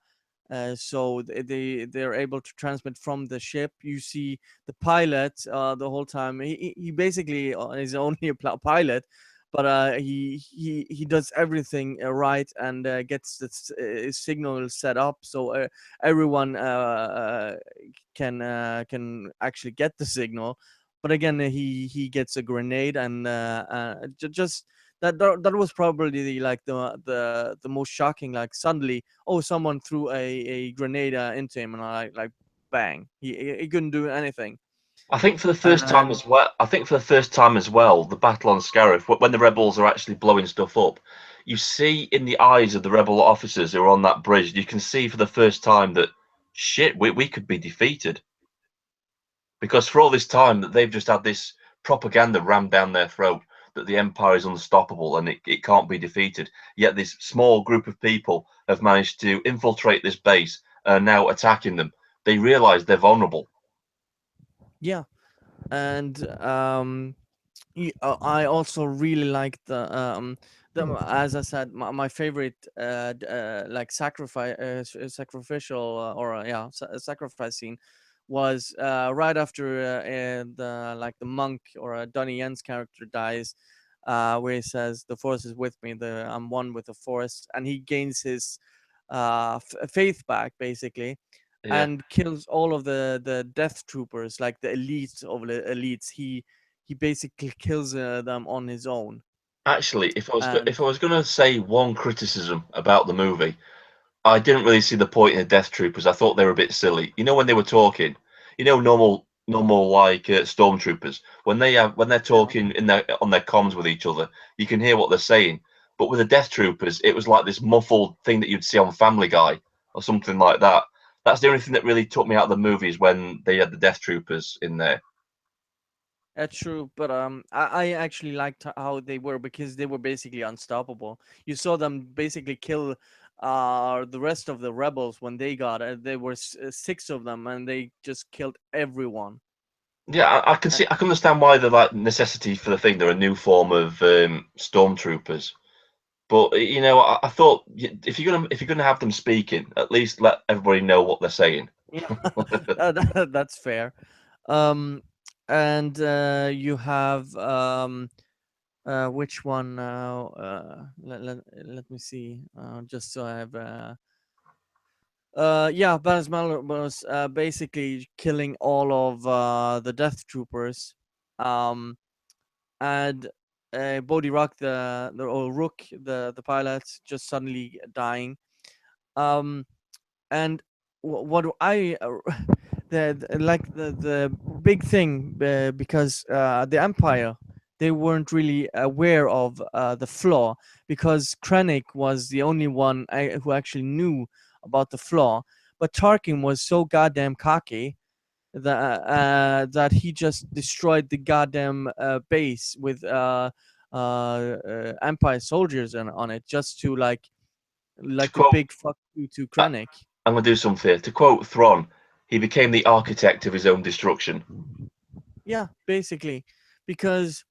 so they're able to transmit from the ship. You see the pilot the whole time. He basically is only a pilot, but he does everything right, and gets the signal set up so everyone can actually get the signal. But again, he gets a grenade, and just that was probably the most shocking. Like suddenly, oh, someone threw a grenade into him, and like bang, he couldn't do anything. I think for the first time And as well. I think for the first time as well, the battle on Scarif, when the rebels are actually blowing stuff up, you see in the eyes of the rebel officers who are on that bridge, you can see for the first time that shit, we could be defeated. Because for all this time that they've just had this propaganda rammed down their throat that the empire is unstoppable and it can't be defeated. Yet this small group of people have managed to infiltrate this base and are now attacking them. They realize they're vulnerable. yeah, and I also really like the as I said, my favorite like sacrificial sacrifice scene was right after the like the monk or Donnie Yen's character dies, where he says, "The force is with me. I'm one with the force," and he gains his faith back basically, Yeah. and kills all of the death troopers, like the elites of the elites. He basically kills them on his own. Actually, And if I was going to say one criticism about the movie, I didn't really see the point in the Death Troopers. I thought they were a bit silly. You know when they were talking, normal like stormtroopers when they're yeah, talking in their on their comms with each other, you can hear what they're saying. But with the Death Troopers, it was like this muffled thing that you'd see on Family Guy or something like that. That's the only thing that really took me out of the movies when they had the Death Troopers in there. that's true. But I actually liked how they were, because they were basically unstoppable. You saw them basically kill the rest of the rebels when they got it. There were six of them, and they just killed everyone. Yeah, I can understand why the like necessity for the thing. They're a new form of stormtroopers. But I thought if you're gonna have them speaking, at least let everybody know what they're saying. Yeah, that's fair. Um, and you have which one now? Let me see. Just so I have. Yeah, Basmal was basically killing all of the Death Troopers, um, and Bodhi Rock, the or Rook, the pilot, just suddenly dying. Um, and what I like the big thing, because the Empire, they weren't really aware of the flaw, because Krennic was the only one who actually knew about the flaw, but Tarkin was so goddamn cocky that he just destroyed the goddamn base with Empire soldiers on it, just to To like a quote, big fuck you to I- Krennic. I'm gonna do something here. To quote Thrawn, he became the architect of his own destruction. Yeah, basically, because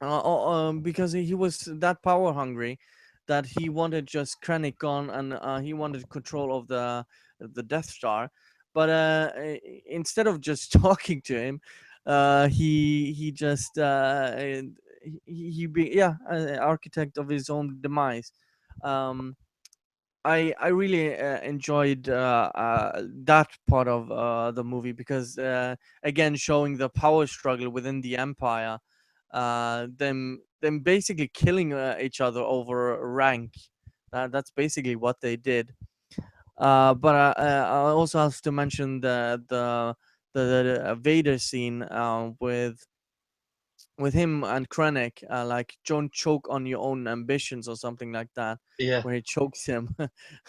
because he was that power hungry that he wanted just Krennic gone, and he wanted control of the Death Star. But instead of just talking to him, he just he be yeah, architect of his own demise. Um, I really enjoyed that part of the movie, because again, showing the power struggle within the Empire, them basically killing each other over rank. That's basically what they did. But I also have to mention the Vader scene with him and Krennic, like don't choke on your own ambitions or something like that, Yeah, where he chokes him.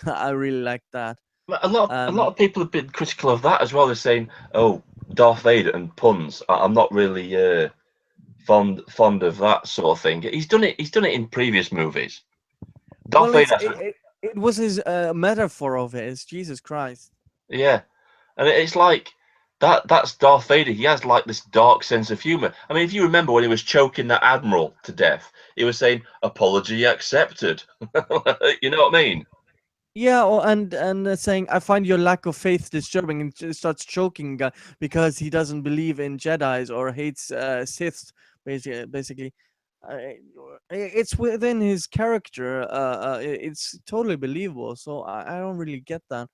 I really like that. but a lot Um, of people have been critical of that as well. They're saying, "Oh, Darth Vader and puns." I'm not really fond of that sort of thing. He's done it. He's done it in previous movies. Darth well, Vader, it was his metaphor of his. Jesus Christ. yeah, and it's like that's Darth Vader. He has like this dark sense of humor. I mean, if you remember when he was choking that admiral to death, he was saying apology accepted. You know what I mean? Yeah, and saying, "I find your lack of faith disturbing," and starts choking because he doesn't believe in Jedi's or hates Siths, basically. I, it's within his character. It's totally believable. So I don't really get that.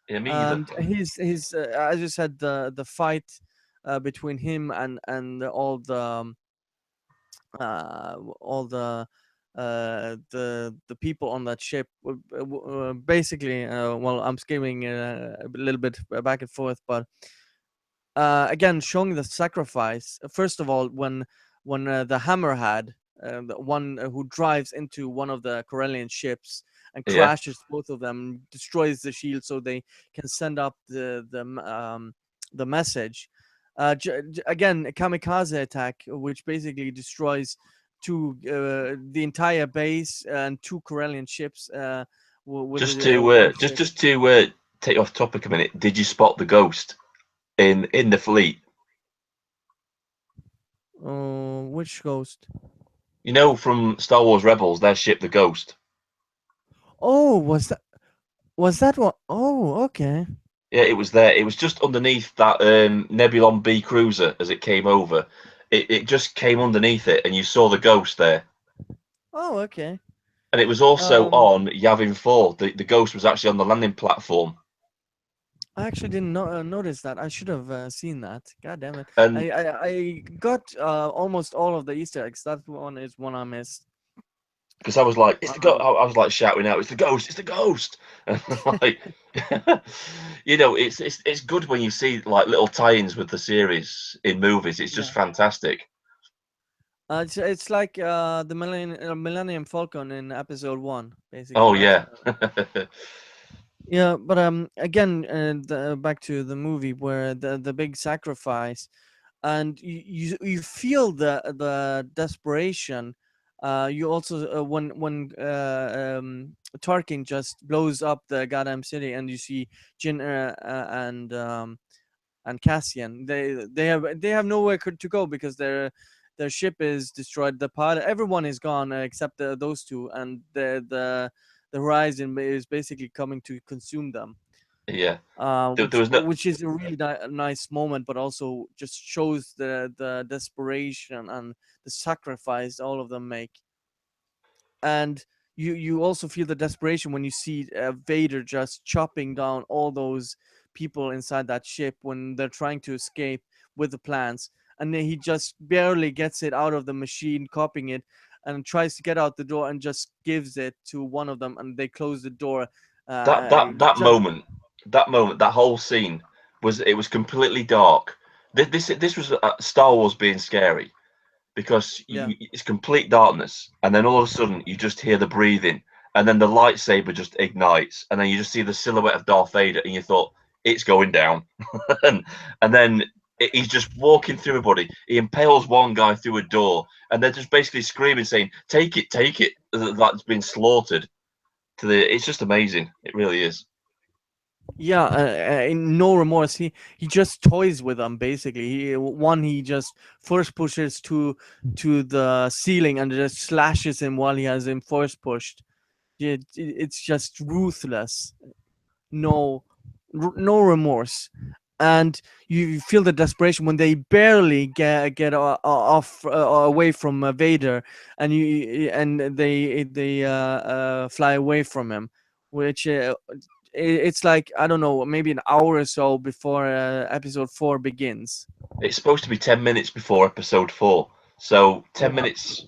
Yeah, me either. And his as you said, the fight between him and all the people on that ship basically well, I'm skimming a little bit back and forth, but again showing the sacrifice. First of all, when the Hammerhead, the one who drives into one of the Corellian ships and Yeah, crashes both of them, destroys the shield so they can send up the message. Again, a kamikaze attack, which basically destroys the entire base and two Corellian ships. just to take you off topic a minute. Did you spot the ghost in the fleet? Which ghost? You know, from Star Wars Rebels, their ship, the Ghost. Oh, was that one? Oh, okay. Yeah, it was there. It was just underneath that Nebulon B cruiser as it came over. It just came underneath it, and you saw the Ghost there. Oh, okay. And it was also Um, on Yavin 4. The Ghost was actually on the landing platform. I actually didn't notice that. I should have seen that. God damn it! And I got almost all of the Easter eggs. That one is one I missed. because I was like, it's the ghost. Um, I was like shouting out, it's the Ghost, it's the Ghost. And like, it's good when you see like little tie-ins with the series in movies. It's just yeah. fantastic. It's like the Millennium Falcon in Episode 1, basically. Oh That's yeah. yeah. But again, back to the movie where the big sacrifice, and you feel the desperation. You also when Tarkin just blows up the goddamn city, and you see Jin and Cassian. They have nowhere to go because their ship is destroyed. The pilot, everyone is gone except those two, and the horizon is basically coming to consume them. Yeah. There Which was no. which is a really nice moment, but also just shows the desperation and the sacrifice all of them make. And you also feel the desperation when you see Vader just chopping down all those people inside that ship when they're trying to escape with the plans, and then he just barely gets it out of the machine, copying it, and tries to get out the door and just gives it to one of them, and they close the door. that Uh, that that just moment, that whole scene was completely dark. This was Star Wars being scary because yeah, it's complete darkness, and then all of a sudden you just hear the breathing, and then the lightsaber just ignites, and then you just see the silhouette of Darth Vader, and you thought it's going down, and then he's just walking through everybody. He impales one guy through a door, and they're just basically screaming, saying, take it!" That's been slaughtered. It's just amazing. It really is. yeah, no remorse. He just toys with them basically. He just first pushes to the ceiling and just slashes him while he has him first pushed. It's just ruthless. No, no remorse. And you feel the desperation when they barely get off away from Vader, and they fly away from him, which it's like, I don't know, maybe an hour or so before Episode 4 begins. It's supposed to be 10 minutes before Episode 4, so 10 minutes.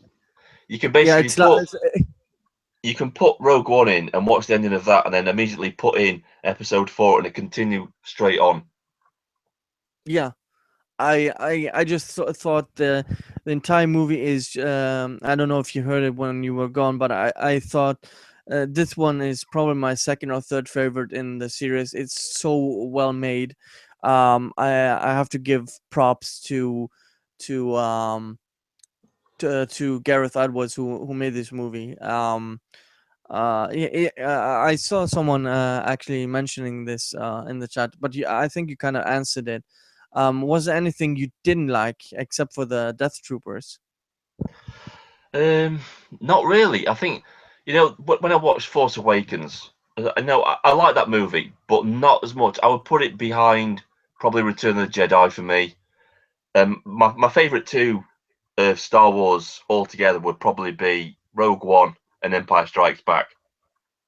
You can Yeah, basically it's like put Rogue One in and watch the ending of that, and then immediately put in Episode 4, and it continue straight on. yeah. I just thought the entire movie is I don't know if you heard it when you were gone, but I thought this one is probably my second or third favorite in the series. It's so well made. I have to give props to Gareth Edwards who made this movie. I saw someone actually mentioning this in the chat, but I think you kind of answered it. Was there anything you didn't like except for the Death Troopers? Um, Not really. I think when I watched Force Awakens, I know I like that movie, but not as much. I would put it behind probably Return of the Jedi for me. My favorite two of Star Wars altogether would probably be Rogue One and Empire Strikes Back.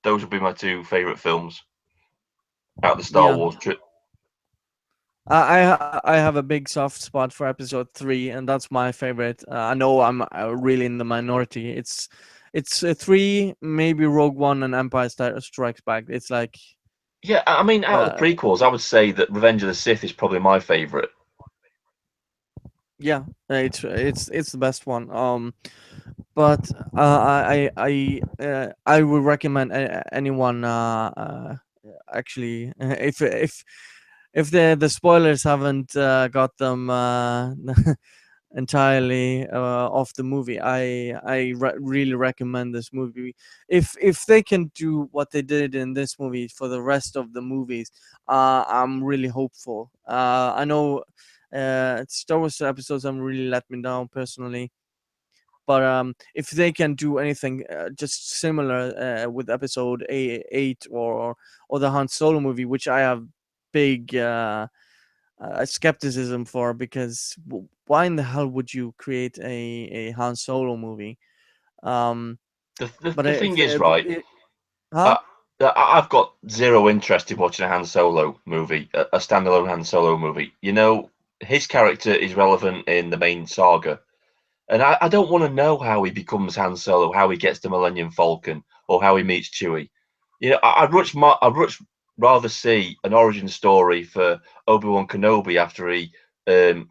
Those would be my two favorite films out of the Star Yeah, Wars. I have a big soft spot for episode 3, and that's my favorite. I know I'm really in the minority. It's 3, maybe Rogue One and Empire Strikes Back. It's like Yeah, I mean, out of the uh, prequels, I would say that Revenge of the Sith is probably my favorite. yeah, it's the best one. But I would recommend anyone actually if the spoilers haven't got them entirely off the movie, really recommend this movie. If they can do what they did in this movie for the rest of the movies, I'm really hopeful. I know Star Wars episodes have really let me down personally, but if they can do anything just similar with episode 8 or the Han Solo movie, which I have big skepticism for, because why in the hell would you create a Han Solo movie? Um, but The thing is, right, huh? uh, I've got zero interest in watching a Han Solo movie, a standalone Han Solo movie. You know, his character is relevant in the main saga, and I don't want to know how he becomes Han Solo, how he gets the Millennium Falcon, or how he meets Chewie. You know, I'd much rather see an origin story for Obi-Wan Kenobi after he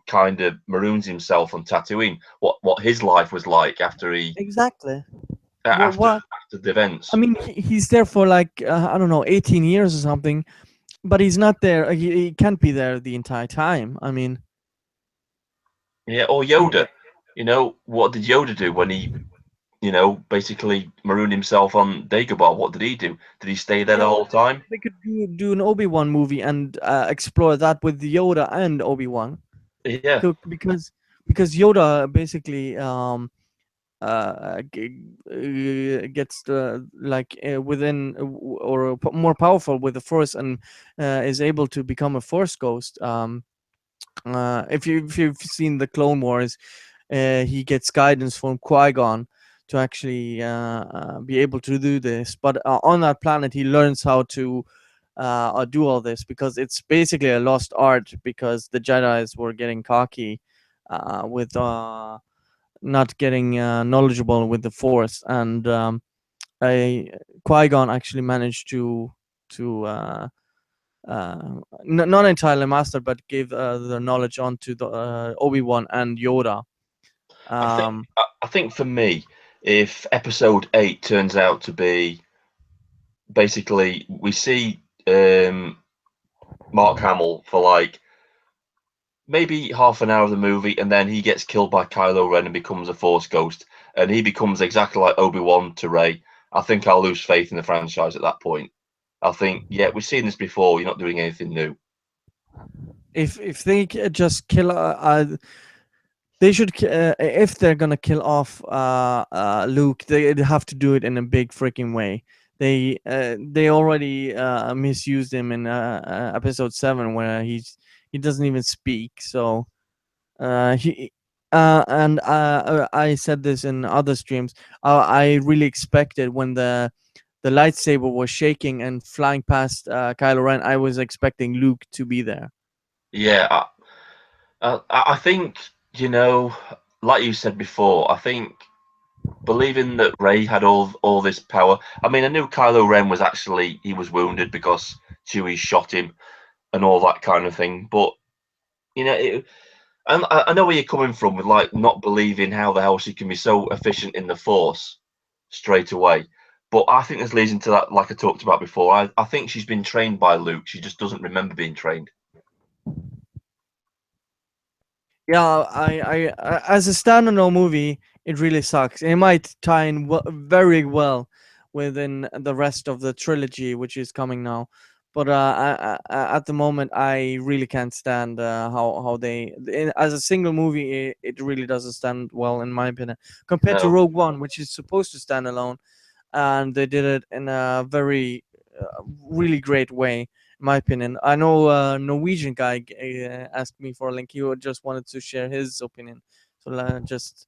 kind of maroons himself on Tatooine. What his life was like after he Exactly. after What? after the events. I mean, he's there for like I don't know, 18 years or something, but he's not there. He can't be there the entire time. I mean, Yeah, or he, Yoda. You know, what did Yoda do when he, basically marooned himself on Dagobah? What did he do? Did he stay there yeah, the whole time? they could do an Obi-Wan movie and explore that with Yoda and Obi-Wan. Yeah, Because Yoda basically gets the like within or more powerful with the Force, and is able to become a Force ghost. If you've seen the Clone Wars, he gets guidance from Qui-Gon to actually be able to do this. But on that planet, he learns how to do all this, because it's basically a lost art, because the Jedi's were getting cocky with not getting knowledgeable with the Force, and Qui-Gon actually managed to not entirely master, but give the knowledge on to the Obi-Wan and Yoda. Um, I think for me, if Episode 8 turns out to be basically we see Mark Hamill for like maybe half an hour of the movie, and then he gets killed by Kylo Ren and becomes a Force ghost, and he becomes exactly like Obi-Wan to Rey. I think I'll lose faith in the franchise at that point. I think, yeah, we've seen this before. You're not doing anything new. if they just kill, they should. If they're gonna kill off Luke, they have to do it in a big freaking way. They already misused him in episode 7, where he doesn't even speak. So he and I said this in other streams. I really expected when the lightsaber was shaking and flying past Kylo Ren, I was expecting Luke to be there. Yeah, I think like you said before. I think believing that Rey had all this power. I mean, I knew Kylo Ren was actually he was wounded because Chewie shot him and all that kind of thing. But you know, I know where you're coming from with like not believing how the hell she can be so efficient in the Force straight away. But I think this leads into that, like I talked about before. I think she's been trained by Luke. She just doesn't remember being trained. Yeah, as a standalone movie, it really sucks. It might tie in very well within the rest of the trilogy, which is coming now. But at the moment, I really can't stand how they, as a single movie, it really doesn't stand well in my opinion, compared to No, Rogue One, which is supposed to stand alone, and they did it in a very really great way, in my opinion. I know a Norwegian guy asked me for a link. He just wanted to share his opinion. So just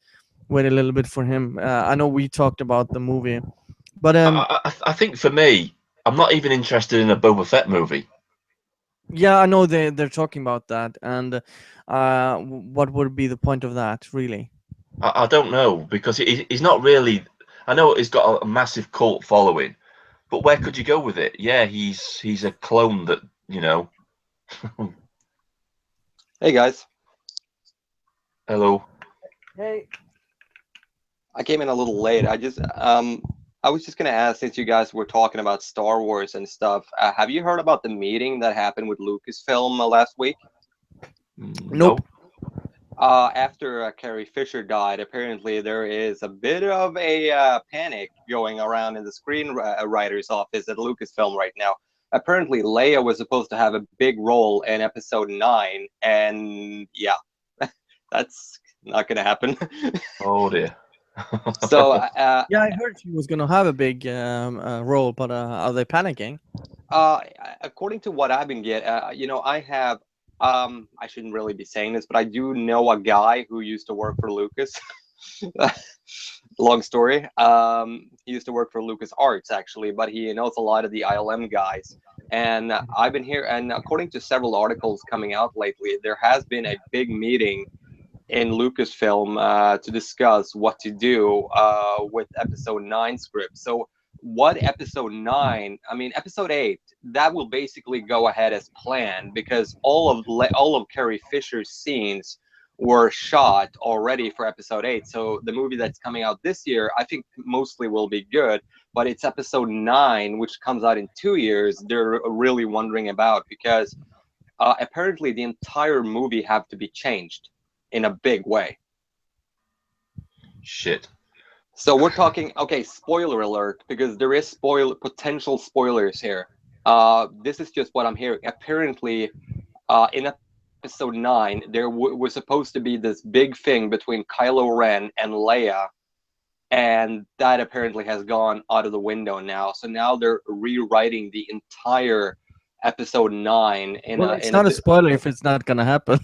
wait a little bit for him. I know we talked about the movie, but I think for me, I'm not even interested in a Boba Fett movie. yeah, I know they're talking about that, and what would be the point of that, really? I don't know because he's not really. I know he's got a massive cult following, but where could you go with it? Yeah, he's a clone that you know. Hey guys, Hello. Hey, I came in a little late. I was just gonna ask, since you guys were talking about Star Wars and stuff, have you heard about the meeting that happened with Lucasfilm last week? nope. No. After Carrie Fisher died, apparently there is a bit of a panic going around in the screenwriter's office at Lucasfilm right now. Apparently, Leia was supposed to have a big role in Episode 9, and yeah, that's not gonna happen. Oh dear. So, Yeah, I heard she was gonna have a big role, but are they panicking? Uh, according to what I've been you know, I shouldn't really be saying this, but I do know a guy who used to work for Lucas. Long story. He used to work for Lucas Arts actually, but he knows a lot of the ILM guys. And I've been here, and according to several articles coming out lately, there has been a big meeting in Lucasfilm to discuss what to do with Episode 9 script. So, what Episode 9? I mean, Episode 8. That will basically go ahead as planned because all of Carrie Fisher's scenes were shot already for Episode 8. So the movie that's coming out this year, I think mostly will be good. But it's Episode 9, which comes out in 2 years. They're really wondering about because apparently the entire movie have to be changed in a big way. Shit. So we're talking, okay, spoiler alert, because there is potential spoilers here. This is just what I'm hearing. Apparently, in Episode 9, there was supposed to be this big thing between Kylo Ren and Leia, and that apparently has gone out of the window now. So now they're rewriting the entire Episode 9 Well, it's not a spoiler if it's not gonna happen.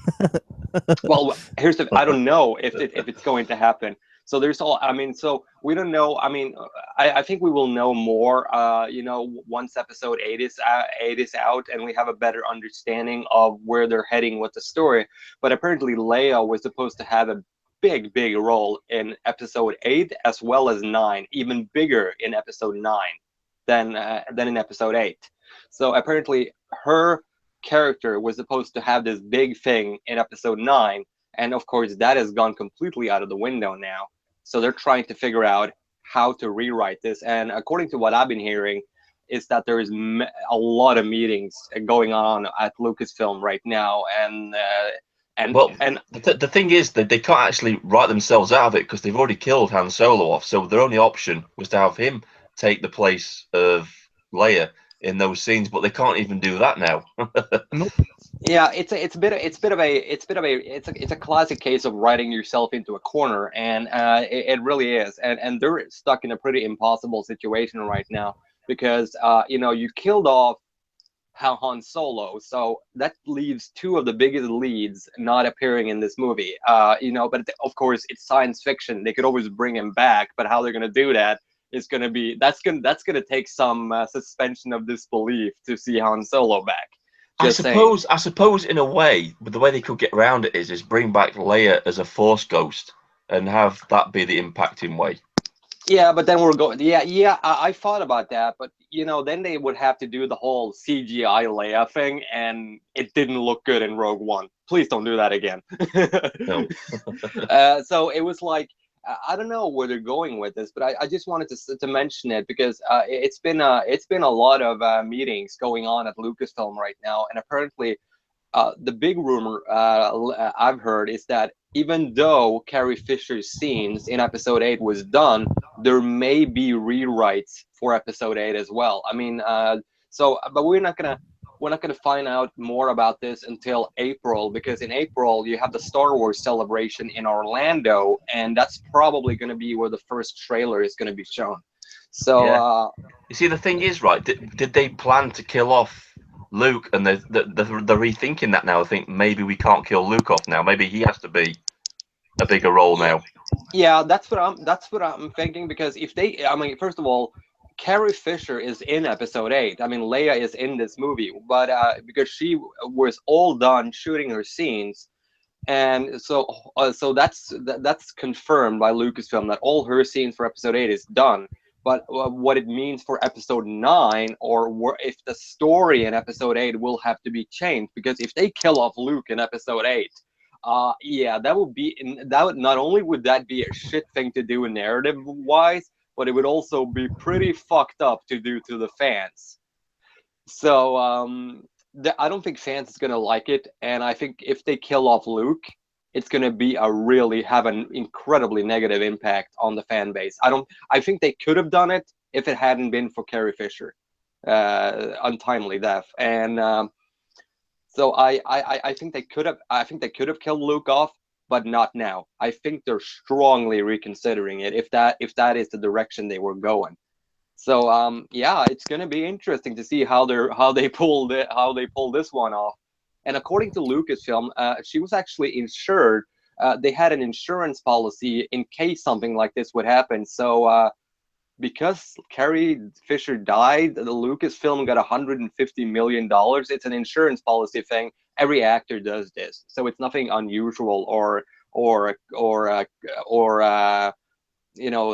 Well, here's the, I don't know if it's going to happen. So there's all, I mean, so we don't know. I mean, I think we will know more, you know, once Episode 8 is out and we have a better understanding of where they're heading with the story. But apparently Leia was supposed to have a big role in Episode 8 as well as 9, even bigger in Episode 9 than in Episode 8. So apparently her character was supposed to have this big thing in Episode 9, and of course that has gone completely out of the window now. So they're trying to figure out how to rewrite this, and according to what I've been hearing is that there is a lot of meetings going on at Lucasfilm right now, and the thing is that they can't actually write themselves out of it because they've already killed Han Solo off. So their only option was to have him take the place of Leia in those scenes, but they can't even do that now. Nope. Yeah, it's a classic case of writing yourself into a corner, and it really is, and they're stuck in a pretty impossible situation right now because you know, you killed off Han Solo, so that leaves two of the biggest leads not appearing in this movie. You know, but of course it's science fiction. They could always bring him back, but how they're gonna do that is gonna be that's gonna take some suspension of disbelief to see Han Solo back. I suppose in a way, but the way they could get around it is bring back Leia as a Force ghost and have that be the impacting way. Yeah, but then we're going. Yeah. I thought about that, but you know, then they would have to do the whole CGI Leia thing, and it didn't look good in Rogue One. Please don't do that again. No. So it was like I don't know where they're going with this, but I just wanted to mention it because it's been a lot of meetings going on at Lucasfilm right now, and apparently the big rumor I've heard is that even though Carrie Fisher's scenes in Episode 8 was done, there may be rewrites for Episode 8 as well. I mean, but we're not gonna find out more about this until April, because in April you have the Star Wars celebration in Orlando, and that's probably going to be where the first trailer is going to be shown. So yeah. You see, the thing is, right? Did they plan to kill off Luke, and they're rethinking that now? I think maybe we can't kill Luke off now. Maybe he has to be a bigger role now. Yeah, that's what I'm thinking, because if they, I mean, first of all, Carrie Fisher is in episode 8. I mean, Leia is in this movie, but because she was all done shooting her scenes, and so that's confirmed by Lucasfilm that all her scenes for episode 8 is done. But what it means for episode 9, or if the story in episode 8 will have to be changed, because if they kill off Luke in episode 8, yeah, that would be, that would, not only would that be a shit thing to do narrative wise, but it would also be pretty fucked up to do to the fans. So I don't think fans is gonna like it, and I think if they kill off Luke, it's gonna be have an incredibly negative impact on the fan base. I think they could have done it if it hadn't been for Carrie Fisher, untimely death, and so I think they could have. I think they could have killed Luke off, but not now. I think they're strongly reconsidering it if that is the direction they were going. So yeah, it's gonna be interesting to see how they pull this one off. And according to Lucasfilm, she was actually insured. They had an insurance policy in case something like this would happen. So because Carrie Fisher died, the Lucasfilm got $150 million. It's an insurance policy thing. Every actor does this, so it's nothing unusual or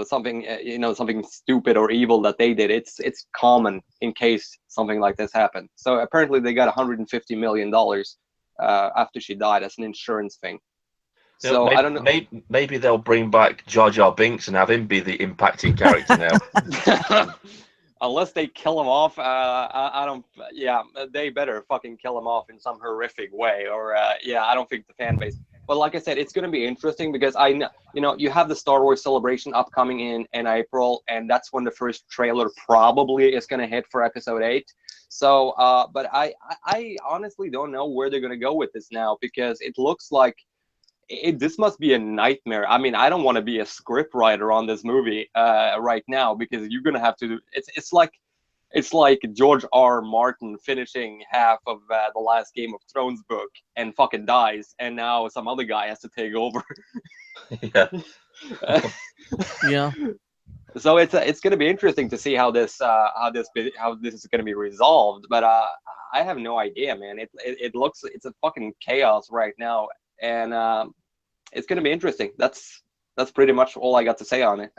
something stupid or evil that they did. It's common in case something like this happened. So apparently they got $150 million after she died as an insurance thing. So maybe, I don't know. Maybe they'll bring back Jar Jar Binks and have him be the impacting character now. Unless they kill him off, I don't. Yeah, they better fucking kill him off in some horrific way, or yeah, I don't think the fan base. But like I said, it's going to be interesting because I know, you have the Star Wars Celebration upcoming in April, and that's when the first trailer probably is going to hit for Episode 8. So, but I honestly don't know where they're going to go with this now, because it looks like this must be a nightmare. I mean, I don't want to be a script writer on this movie right now, because you're going to have to do it's like George R. Martin finishing half of the last Game of Thrones book and fucking dies, and now some other guy has to take over. Yeah. Yeah. So it's going to be interesting to see how this is going to be resolved. But I have no idea, man. It looks, it's a fucking chaos right now, and it's going to be interesting. That's pretty much all I got to say on it.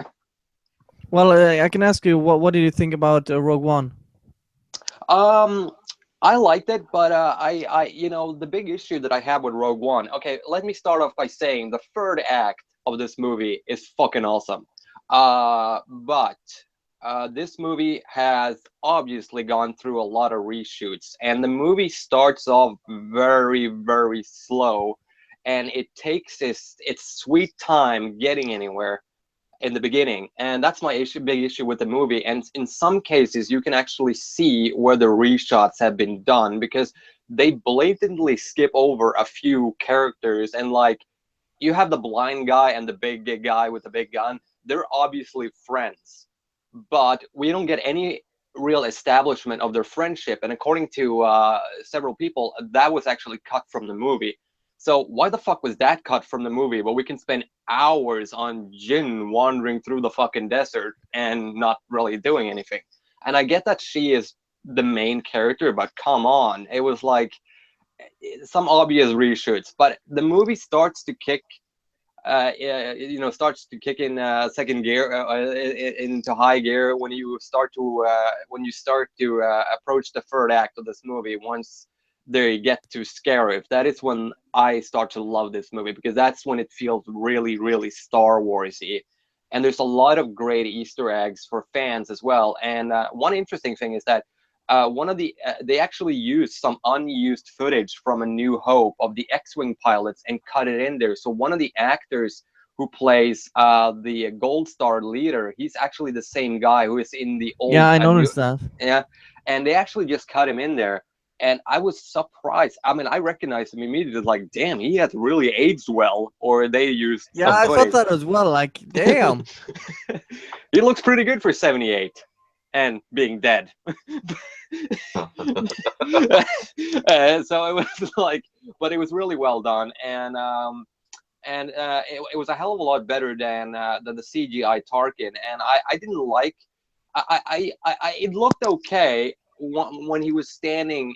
Well, I can ask you, what did you think about Rogue One? I liked it, but I the big issue that I have with Rogue One. Okay, let me start off by saying the third act of this movie is fucking awesome. But this movie has obviously gone through a lot of reshoots, and the movie starts off very, very slow, and it takes its sweet time getting anywhere in the beginning, and that's my big issue with the movie. And in some cases you can actually see where the reshots have been done, because they blatantly skip over a few characters, and like, you have the blind guy and the big guy with the big gun. They're obviously friends, but we don't get any real establishment of their friendship, and according to several people, that was actually cut from the movie. So why the fuck was that cut from the movie? But we can spend hours on Jyn wandering through the fucking desert and not really doing anything. And I get that she is the main character, but come on, it was like some obvious reshoots. But the movie starts to kick in second gear, into high gear when you start to approach the third act of this movie. Once they get to Scarif, that is when I start to love this movie, because that's when it feels really, really Star Warsy. And there's a lot of great Easter eggs for fans as well. And one interesting thing is that they actually used some unused footage from A New Hope of the X-Wing pilots and cut it in there. So one of the actors who plays the Gold Star leader, he's actually the same guy who is in the old. Yeah, I noticed that. Yeah, and they actually just cut him in there. And I was surprised. I mean, I recognized him immediately. Like, damn, he had really aged well. Or they used. Yeah, I thought that as well. Like, damn. He looks pretty good for 78 and being dead. So it was like, but it was really well done. And and it was a hell of a lot better than the CGI Tarkin. And I didn't like. It looked okay when he was standing,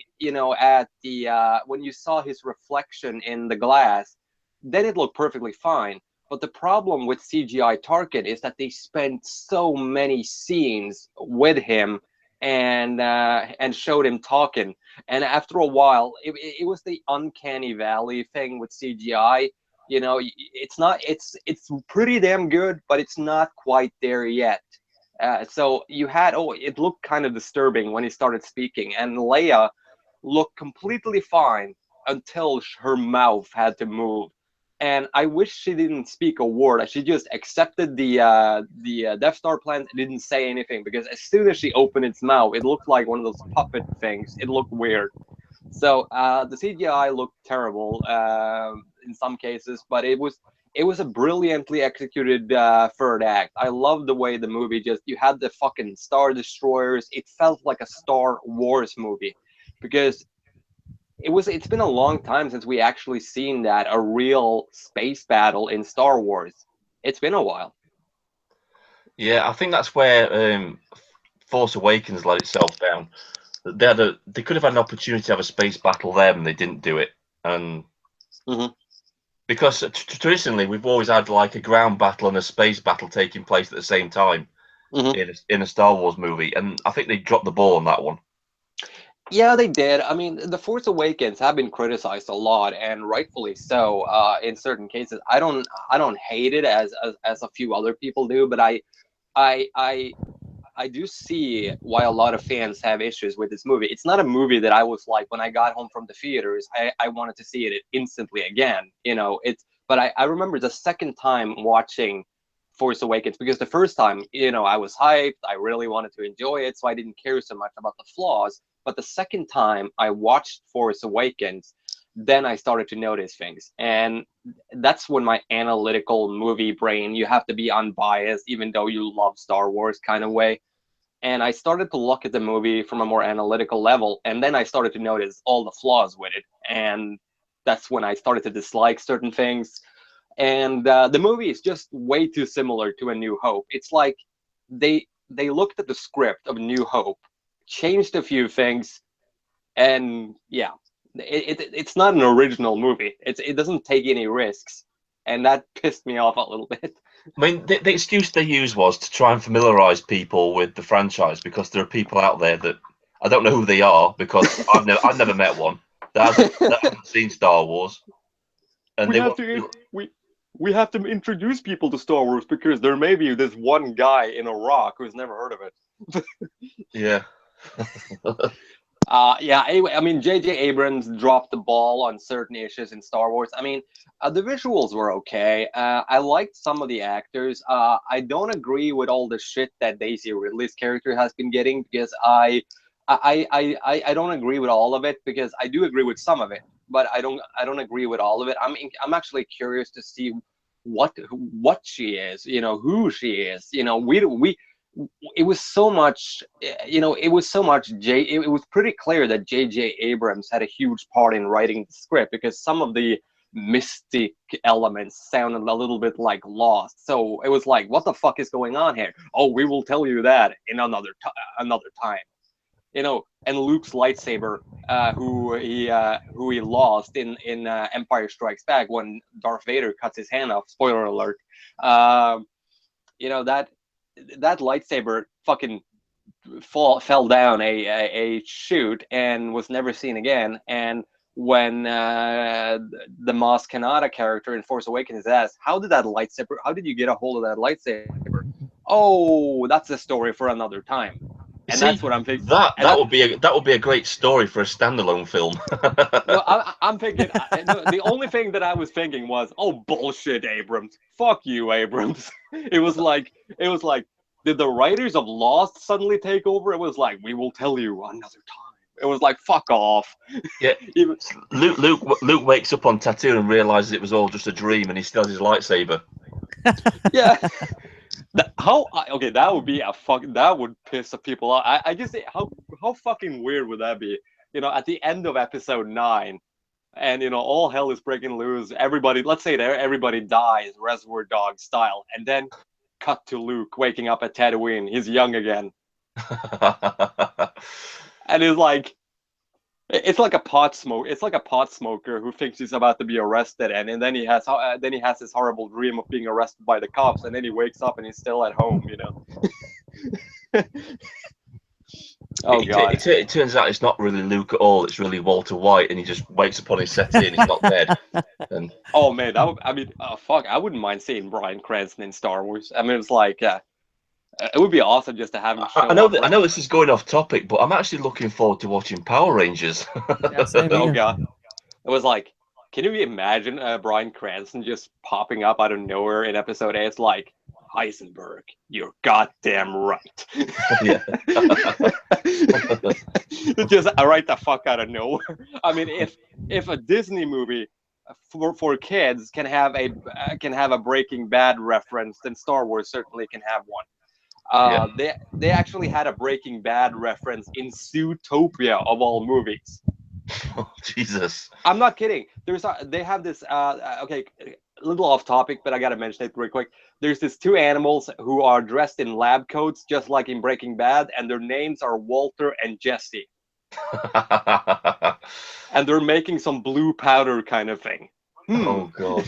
at the when you saw his reflection in the glass, then it looked perfectly fine. But the problem with CGI Tarkin is that they spent so many scenes with him and showed him talking, and after a while, it was the uncanny valley thing with CGI. It's pretty damn good, but it's not quite there yet. So it looked kind of disturbing when he started speaking, and Leia looked completely fine until her mouth had to move. And I wish she didn't speak a word. She just accepted the Death Star plans and didn't say anything, because as soon as she opened its mouth, it looked like one of those puppet things. It looked weird. So the CGI looked terrible in some cases, but it was a brilliantly executed third act. I love the way the movie you had the fucking Star Destroyers. It felt like a Star Wars movie, because it's been a long time since we actually seen a real space battle in Star Wars. It's been a while. Yeah, I think that's where Force Awakens let itself down. They could have had an opportunity to have a space battle there, and they didn't do it. And because traditionally we've always had like a ground battle and a space battle taking place at the same time in a Star Wars movie, and I think they dropped the ball on that one. Yeah, they did. I mean, The Force Awakens have been criticized a lot, and rightfully so. In certain cases, I don't hate it as a few other people do, but I do see why a lot of fans have issues with this movie. It's not a movie that I was like, when I got home from the theaters, I wanted to see it instantly again. But I remember the second time watching Force Awakens, because the first time, I was hyped. I really wanted to enjoy it, so I didn't care so much about the flaws. But the second time I watched Force Awakens, then I started to notice things. And that's when my analytical movie brain, you have to be unbiased, even though you love Star Wars kind of way. And I started to look at the movie from a more analytical level. And then I started to notice all the flaws with it. And that's when I started to dislike certain things. And the movie is just way too similar to A New Hope. It's like they looked at the script of New Hope, changed a few things, and yeah, it's not an original movie. It doesn't take any risks, and that pissed me off a little bit. I mean, the excuse they used was to try and familiarize people with the franchise, because there are people out there that I don't know who they are, because I've never met one that hasn't seen Star Wars, and we have to introduce people to Star Wars, because there may be this one guy in Iraq who's never heard of it. Yeah. Anyway, I mean, J.J. Abrams dropped the ball on certain issues in Star Wars. I mean, the visuals were okay. I liked some of the actors. I don't agree with all the shit that Daisy Ridley's character has been getting, because I don't agree with all of it, because I do agree with some of it, but I don't agree with all of it. I'm actually curious to see what she is, who she is. It was so much, it was pretty clear that J.J. Abrams had a huge part in writing the script, because some of the mystic elements sounded a little bit like Lost. So it was like, what the fuck is going on here? Oh, we will tell you that in another time. And Luke's lightsaber, who he lost in Empire Strikes Back when Darth Vader cuts his hand off. Spoiler alert. That lightsaber fucking fell down a chute and was never seen again. And when the Maz Kanata character in Force Awakens is asked, how did you get a hold of that lightsaber? Oh, that's a story for another time. And that's what I'm thinking. That would be a great story for a standalone film. No, I'm thinking. The only thing that I was thinking was, oh bullshit, Abrams. Fuck you, Abrams. It was like, did the writers of Lost suddenly take over? It was like, we will tell you another time. It was like, fuck off. Yeah. Luke wakes up on Tatooine and realizes it was all just a dream, and he still has his lightsaber. Yeah. That would be that would piss people off. I just say, how fucking weird would that be? At the end of episode 9, and all hell is breaking loose. Everybody, let's say there, everybody dies, Reservoir Dogs style, and then cut to Luke waking up at Tatooine. He's young again, and he's like, it's like a pot smoke. It's like a pot smoker who thinks he's about to be arrested, and then he has this horrible dream of being arrested by the cops, and then he wakes up and he's still at home. Oh god! It turns out it's not really Luke at all. It's really Walter White, and he just wakes up on his settee and he's not dead. And oh man, fuck! I wouldn't mind seeing Bryan Cranston in Star Wars. I mean, it's like, it would be awesome just to have him. I know this is going off topic, but I'm actually looking forward to watching Power Rangers. Oh god! It was like, can you imagine Bryan Cranston just popping up out of nowhere in episode 8? It's like, Heisenberg, you're goddamn right. Yeah. Just right the fuck out of nowhere. I mean, if a Disney movie for kids can have a Breaking Bad reference, then Star Wars certainly can have one. They actually had a Breaking Bad reference in Zootopia of all movies. Oh, Jesus. I'm not kidding. They have this okay, a little off topic, but I gotta mention it real quick. There's these two animals who are dressed in lab coats, just like in Breaking Bad, and their names are Walter and Jesse. And they're making some blue powder kind of thing. Oh god.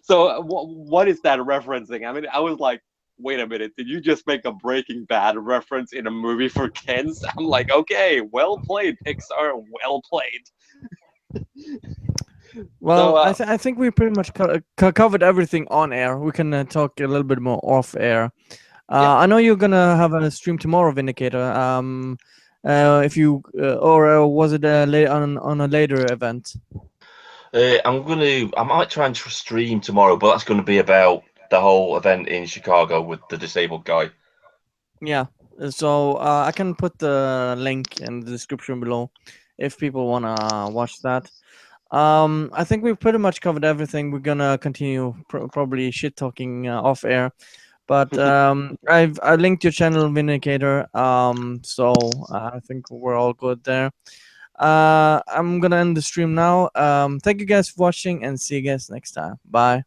So what is that referencing? I mean, I was like, wait a minute, did you just make a Breaking Bad reference in a movie for kids? I'm like, okay, well played, Pixar, well played. Well, so, I think we pretty much covered everything on air. We can talk a little bit more off air. I know you're gonna have a stream tomorrow, Vindicator. If you or was it on a later event? I might try and stream tomorrow, but that's going to be about the whole event in Chicago with the disabled guy. Yeah, so I can put the link in the description below if people want to watch that. I think we've pretty much covered everything. We're gonna continue probably shit talking off air, but I linked your channel, Vindicator. So I think we're all good there. I'm gonna end the stream now. Thank you guys for watching, and see you guys next time. Bye.